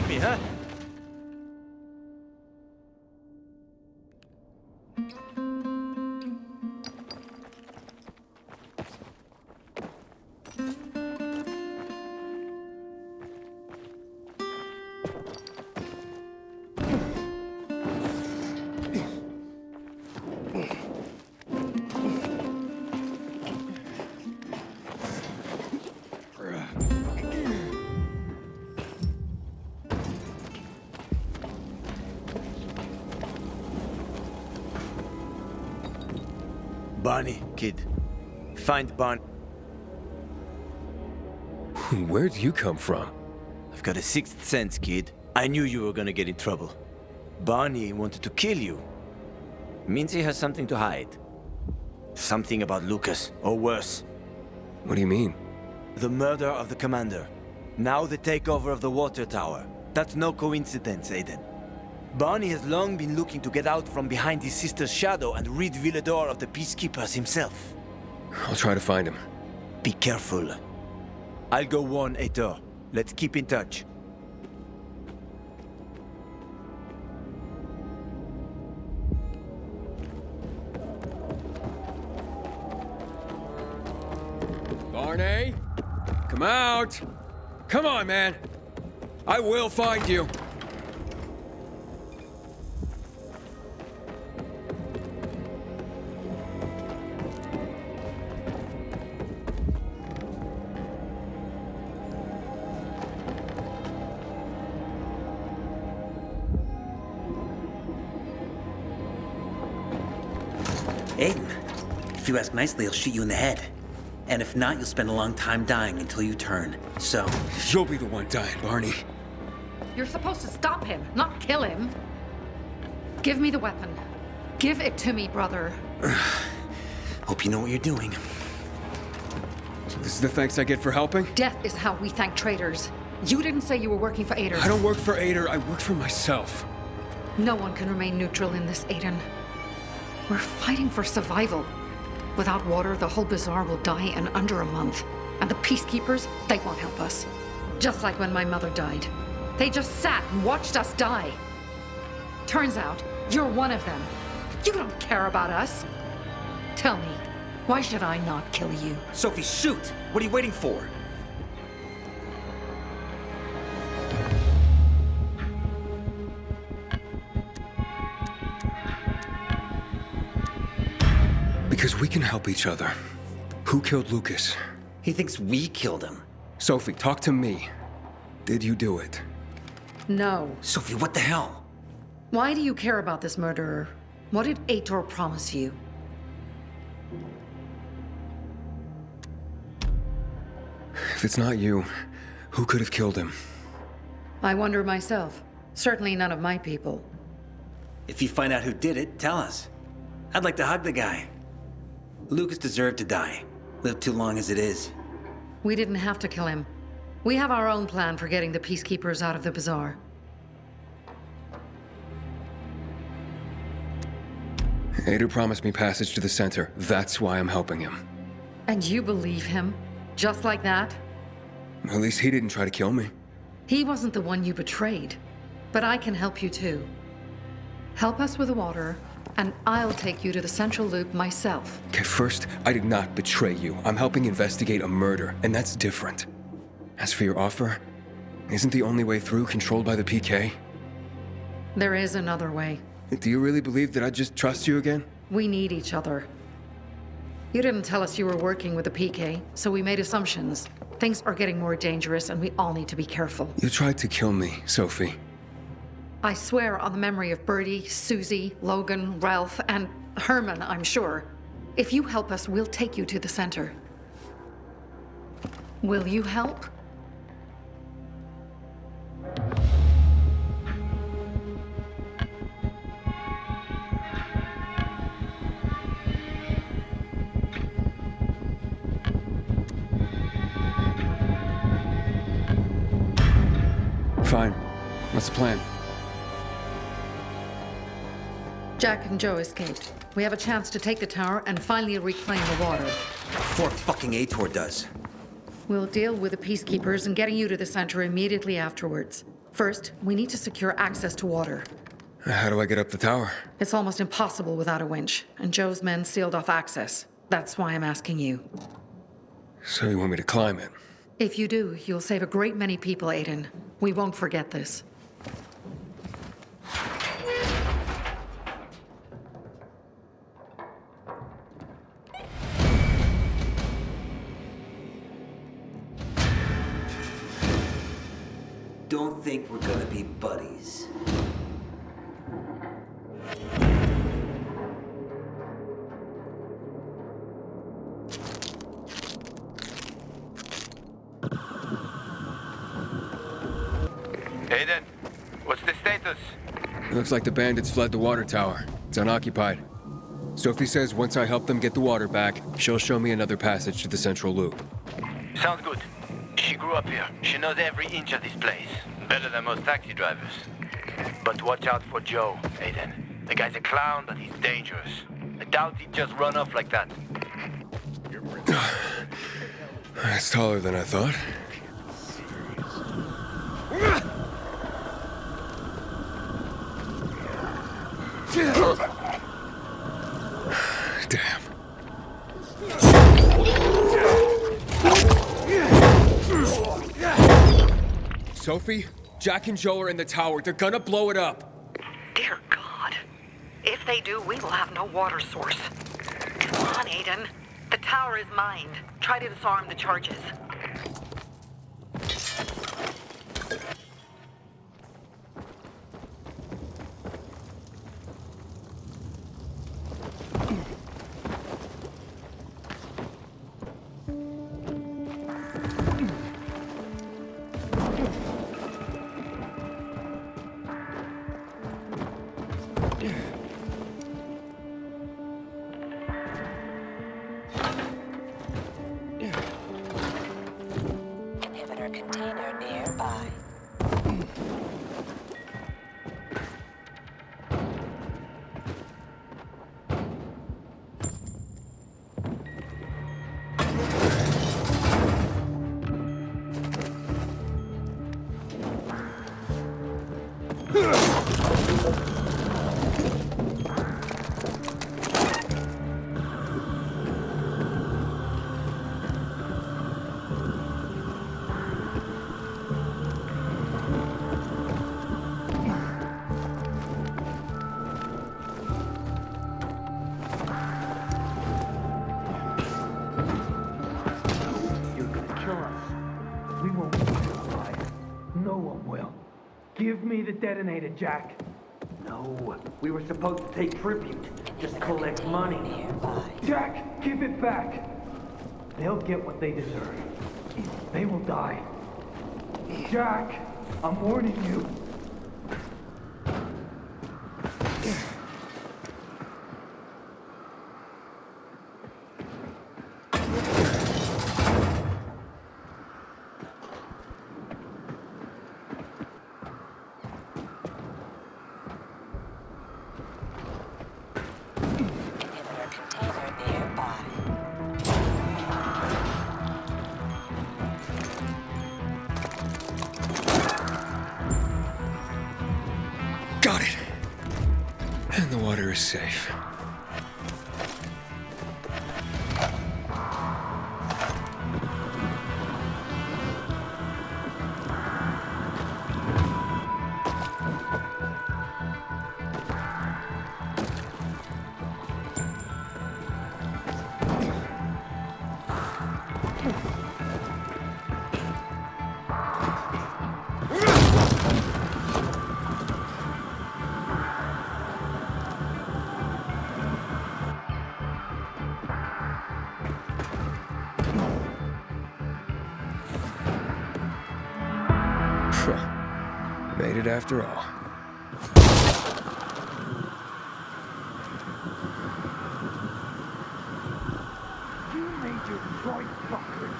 need me, huh? Barney, kid. Find Barney. Where'd you come from? I've got a sixth sense, kid. I knew you were gonna get in trouble. Barney wanted to kill you. Means he has something to hide. Something about Lucas, or worse. What do you mean? The murder of the commander. Now the takeover of the water tower. That's no coincidence, Aiden. Barney has long been looking to get out from behind his sister's shadow and rid Villador of the Peacekeepers himself. I'll try to find him. Be careful. I'll go warn Aitor. Let's keep in touch. Barney? Come out! Come on, man! I will find you! Aiden, if you ask nicely, I'll shoot you in the head. And if not, you'll spend a long time dying until you turn. So... You'll be the one dying, Barney. You're supposed to stop him, not kill him. Give me the weapon. Give it to me, brother. Hope you know what you're doing. This is the thanks I get for helping? Death is how we thank traitors. You didn't say you were working for Ader. I don't work for Ader, I work for myself. No one can remain neutral in this, Aiden. We're fighting for survival. Without water, the whole bazaar will die in under a month. And the peacekeepers, they won't help us. Just like when my mother died. They just sat and watched us die. Turns out, you're one of them. You don't care about us. Tell me, why should I not kill you? Sophie, shoot! What are you waiting for? Because we can help each other. Who killed Lucas? He thinks we killed him. Sophie, talk to me. Did you do it? No. Sophie, what the hell? Why do you care about this murderer? What did Aitor promise you? If it's not you, who could have killed him? I wonder myself. Certainly none of my people. If you find out who did it, tell us. I'd like to hug the guy. Lucas deserved to die. Lived too long as it is. We didn't have to kill him. We have our own plan for getting the peacekeepers out of the bazaar. Ader promised me passage to the center. That's why I'm helping him. And you believe him? Just like that? At least he didn't try to kill me. He wasn't the one you betrayed. But I can help you too. Help us with the water, and I'll take you to the central loop myself. Okay, first, I did not betray you. I'm helping investigate a murder, and that's different. As for your offer, isn't the only way through controlled by the PK? There is another way. Do you really believe that I'd just trust you again? We need each other. You didn't tell us you were working with the PK, so we made assumptions. Things are getting more dangerous, and we all need to be careful. You tried to kill me, Sophie. I swear on the memory of Birdie, Susie, Logan, Ralph, and Herman, I'm sure. If you help us, we'll take you to the center. Will you help? Fine. What's the plan? Jack and Joe escaped. We have a chance to take the tower and finally reclaim the water. Before fucking Aitor does. We'll deal with the peacekeepers and getting you to the center immediately afterwards. First, we need to secure access to water. How do I get up the tower? It's almost impossible without a winch, and Joe's men sealed off access. That's why I'm asking you. So you want me to climb it? If you do, you'll save a great many people, Aiden. We won't forget this. Don't think we're gonna be buddies. Aiden, what's the status? It looks like the bandits fled the water tower. It's unoccupied. Sophie says once I help them get the water back, she'll show me another passage to the central loop. Sounds good. She grew up here. She knows every inch of this place. Better than most taxi drivers. But watch out for Joe, Aiden. The guy's a clown, but he's dangerous. I doubt he'd just run off like that. That's taller than I thought. Damn. Sophie, Jack and Joe are in the tower. They're gonna blow it up. Dear God. If they do, we will have no water source. Come on, Aiden. The tower is mined. Try to disarm the charges. Inhibitor container nearby. We won't be alive. No one will. Give me the detonator, Jack. No, we were supposed to take tribute. Just collect money. Jack, give it back. They'll get what they deserve. They will die. Jack, I'm warning you. Got it. And the water is safe. Made it after all. You major Detroit fuckers.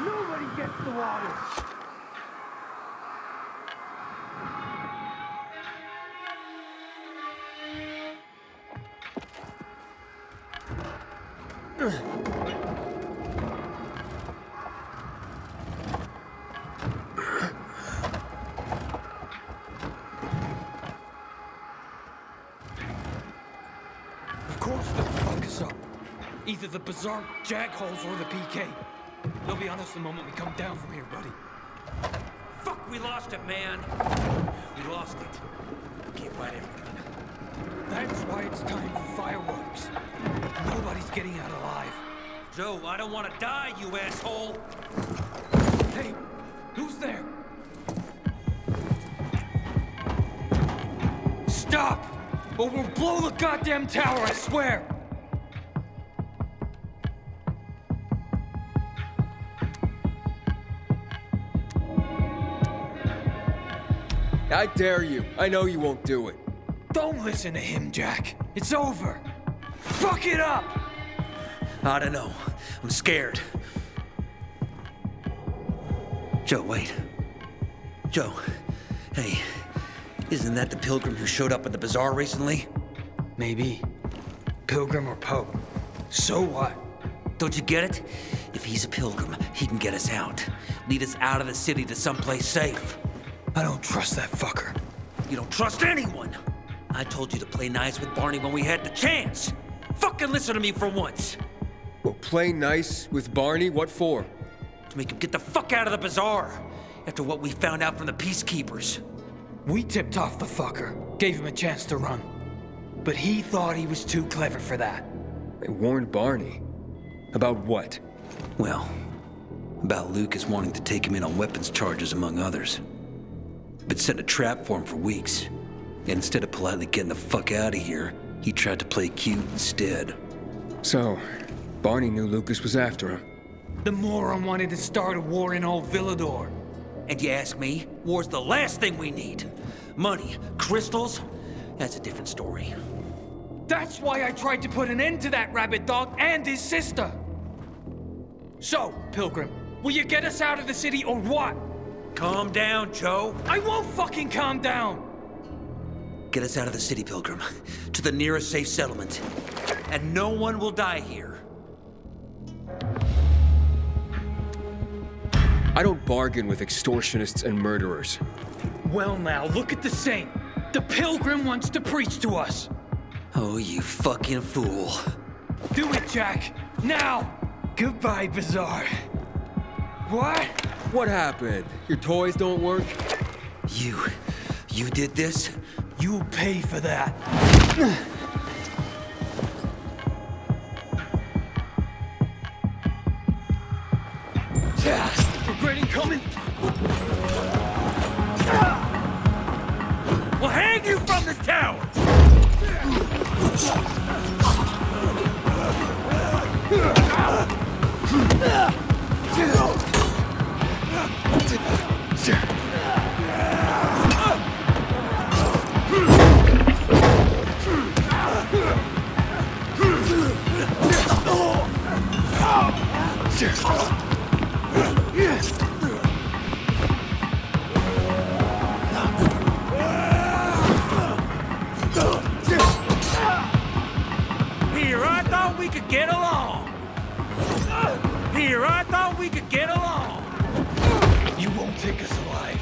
Nobody gets the water. Either the Bazaar jackholes or the PK. They'll be on us the moment we come down from here, buddy. Fuck, we lost it, man. We lost it. Can't fight everything. That's why it's time for fireworks. Nobody's getting out alive. Joe, I don't want to die, you asshole! Hey, who's there? Stop! Or we'll blow the goddamn tower, I swear! I dare you. I know you won't do it. Don't listen to him, Jack. It's over. Fuck it up! I don't know. I'm scared. Joe, wait. Joe, hey, isn't that the pilgrim who showed up at the bazaar recently? Maybe. Pilgrim or Pope. So what? Don't you get it? If he's a pilgrim, he can get us out. Lead us out of the city to someplace safe. I don't trust that fucker. You don't trust anyone! I told you to play nice with Barney when we had the chance! Fucking listen to me for once! Well, play nice with Barney? What for? To make him get the fuck out of the bazaar! After what we found out from the peacekeepers. We tipped off the fucker, gave him a chance to run. But he thought he was too clever for that. They warned Barney. About what? Well, about Lucas wanting to take him in on weapons charges, among others. Been setting a trap for him for weeks. And instead of politely getting the fuck out of here, he tried to play cute instead. So, Barney knew Lucas was after him. The moron wanted to start a war in old Villador. And you ask me, war's the last thing we need. Money, crystals, that's a different story. That's why I tried to put an end to that rabbit dog and his sister. So, Pilgrim, will you get us out of the city or what? Calm down, Joe. I won't fucking calm down! Get us out of the city, Pilgrim, to the nearest safe settlement. And no one will die here. I don't bargain with extortionists and murderers. Well now, look at the saint. The Pilgrim wants to preach to us. Oh, you fucking fool. Do it, Jack. Now! Goodbye, Bazaar. What? What happened? Your toys don't work? You did this? You'll pay for that. Regretting coming? We'll hang you from this tower! Here, I thought we could get along. Here, I thought we could get along. You won't take us alive.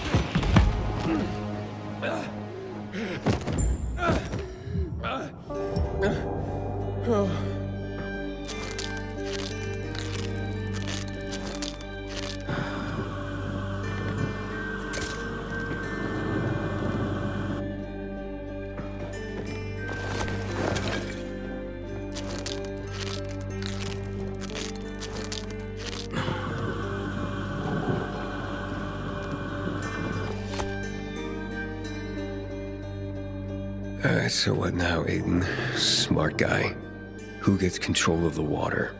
So what now, Aiden? Smart guy. Who gets control of the water?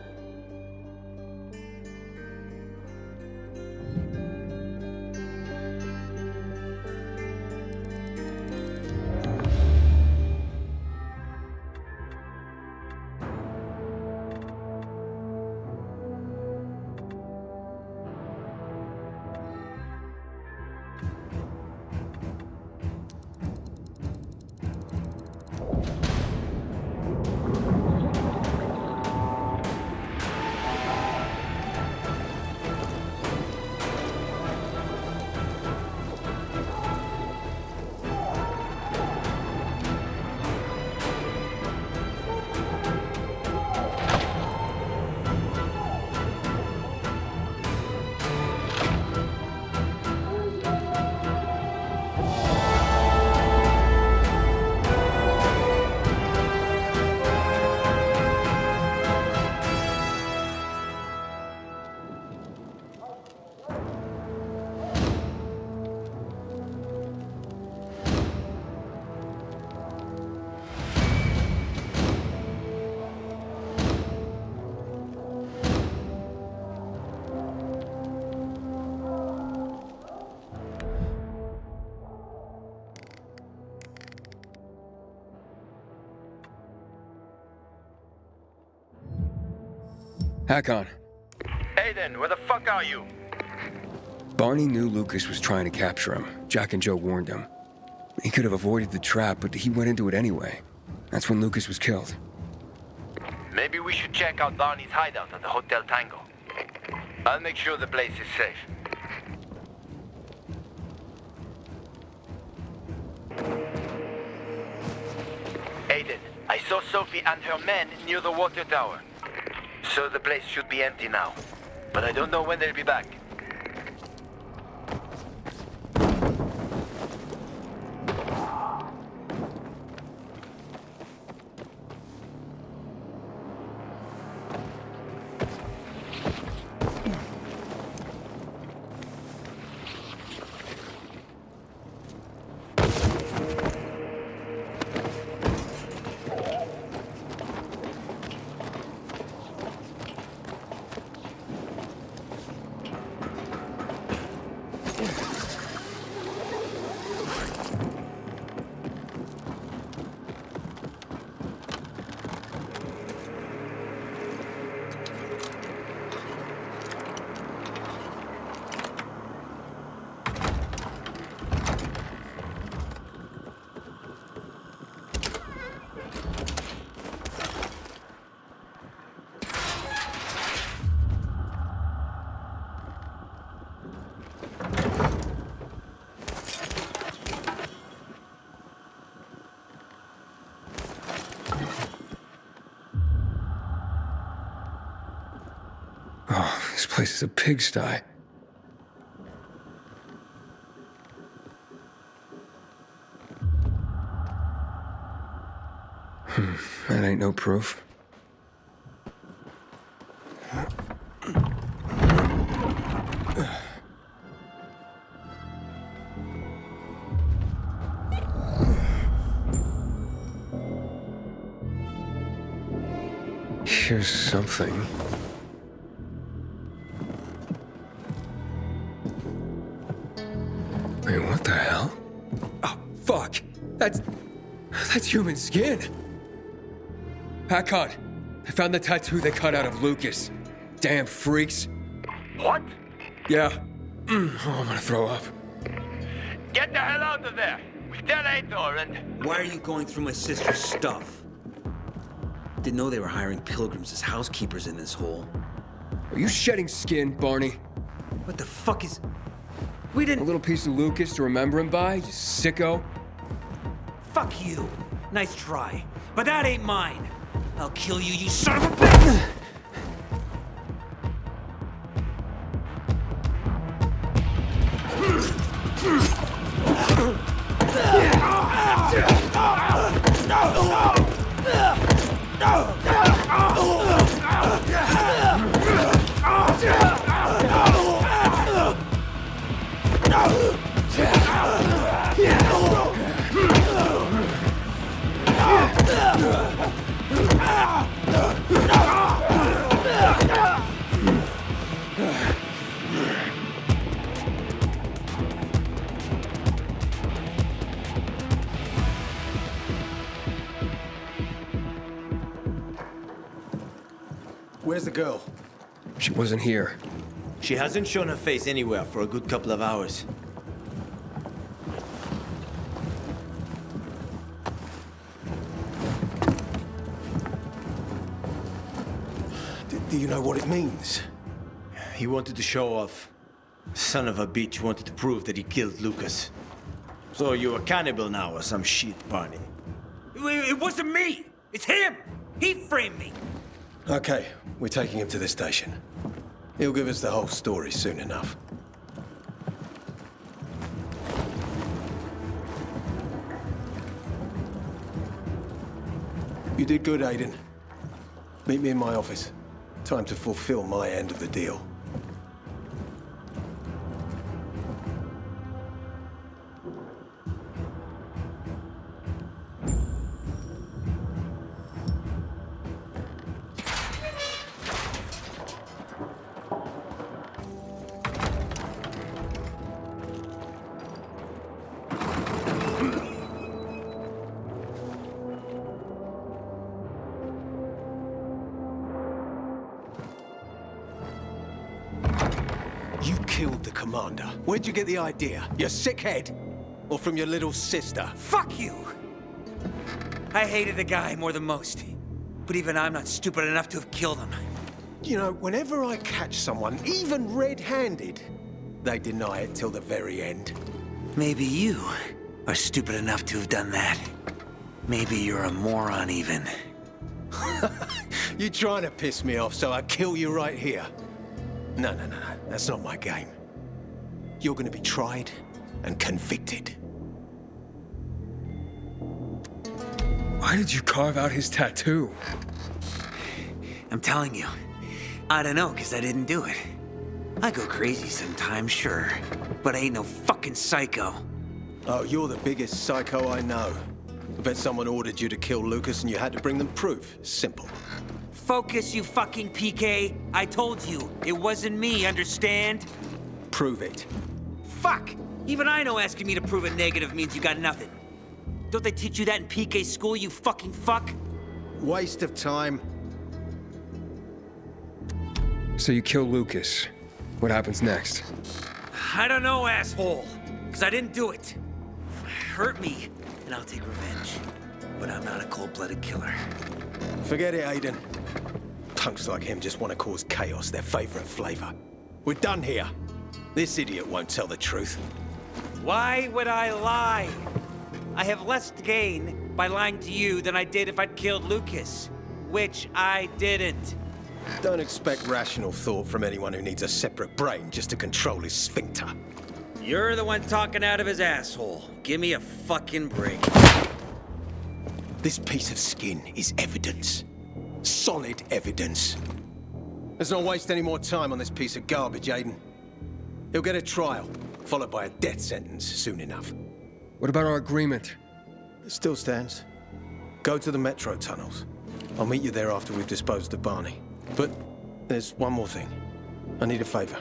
Hakon. Aiden, where the fuck are you? Barney knew Lucas was trying to capture him. Jack and Joe warned him. He could have avoided the trap, but he went into it anyway. That's when Lucas was killed. Maybe we should check out Barney's hideout at the Hotel Tango. I'll make sure the place is safe. Aiden, I saw Sophie and her men near the water tower. So the place should be empty now. But I don't know when they'll be back. Oh, this place is a pigsty. That ain't no proof. Here's something. Wait, what the hell? Oh, fuck! That's human skin! Hakon! I found the tattoo they cut out of Lucas. Damn freaks. What? Yeah. Oh, I'm gonna throw up. Get the hell out of there! We tell Aitor and... Why are you going through my sister's stuff? Didn't know they were hiring pilgrims as housekeepers in this hole. Are you shedding skin, Barney? What the fuck is... We didn't... A little piece of Lucas to remember him by, you sicko? Fuck you. Nice try. But that ain't mine. I'll kill you, you son of a bitch! Where's the girl? She wasn't here. She hasn't shown her face anywhere for a good couple of hours. Do you know what it means? He wanted to show off. Son of a bitch wanted to prove that he killed Lucas. So you're a cannibal now or some shit, Barney. It wasn't me! It's him! He framed me! Okay, we're taking him to the station. He'll give us the whole story soon enough. You did good, Aiden. Meet me in my office. Time to fulfill my end of the deal. killed the commander. Where'd you get the idea? Your sick head? Or from your little sister? Fuck you! I hated the guy more than most. But even I'm not stupid enough to have killed him. You know, whenever I catch someone, even red-handed, they deny it till the very end. Maybe you are stupid enough to have done that. Maybe you're a moron even. You're trying to piss me off, so I kill you right here. No. That's not my game. You're gonna be tried and convicted. Why did you carve out his tattoo? I'm telling you, I don't know, because I didn't do it. I go crazy sometimes, sure, but I ain't no fucking psycho. Oh, you're the biggest psycho I know. I bet someone ordered you to kill Lucas and you had to bring them proof. Simple. Focus, you fucking PK. I told you, it wasn't me, understand? Prove it. Fuck! Even I know asking me to prove a negative means you got nothing. Don't they teach you that in PK school, you fucking fuck? Waste of time. So you kill Lucas. What happens next? I don't know, asshole. Because I didn't do it. Hurt me, and I'll take revenge. But I'm not a cold-blooded killer. Forget it, Aiden. Punks like him just want to cause chaos, their favorite flavor. We're done here. This idiot won't tell the truth. Why would I lie? I have less to gain by lying to you than I did if I'd killed Lucas. Which I didn't. Don't expect rational thought from anyone who needs a separate brain just to control his sphincter. You're the one talking out of his asshole. Give me a fucking break. This piece of skin is evidence. Solid evidence. Let's not waste any more time on this piece of garbage, Aiden. He'll get a trial, followed by a death sentence soon enough. What about our agreement? It still stands. Go to the metro tunnels. I'll meet you there after we've disposed of Barney. But there's one more thing. I need a favor.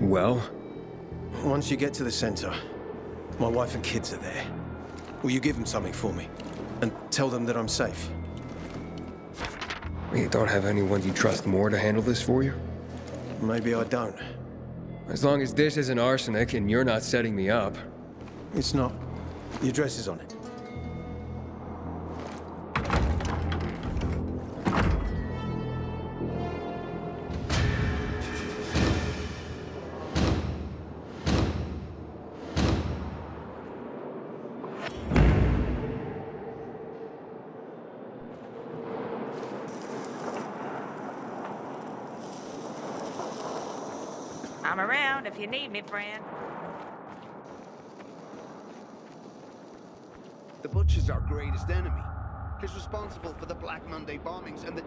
Well? Once you get to the center, my wife and kids are there. Will you give them something for me? And tell them that I'm safe? You don't have anyone you trust more to handle this for you? Maybe I don't. As long as this isn't arsenic and you're not setting me up. It's not. The address is on it. I'm around if you need me, friend. The Butcher's our greatest enemy. He's responsible for the Black Monday bombings and the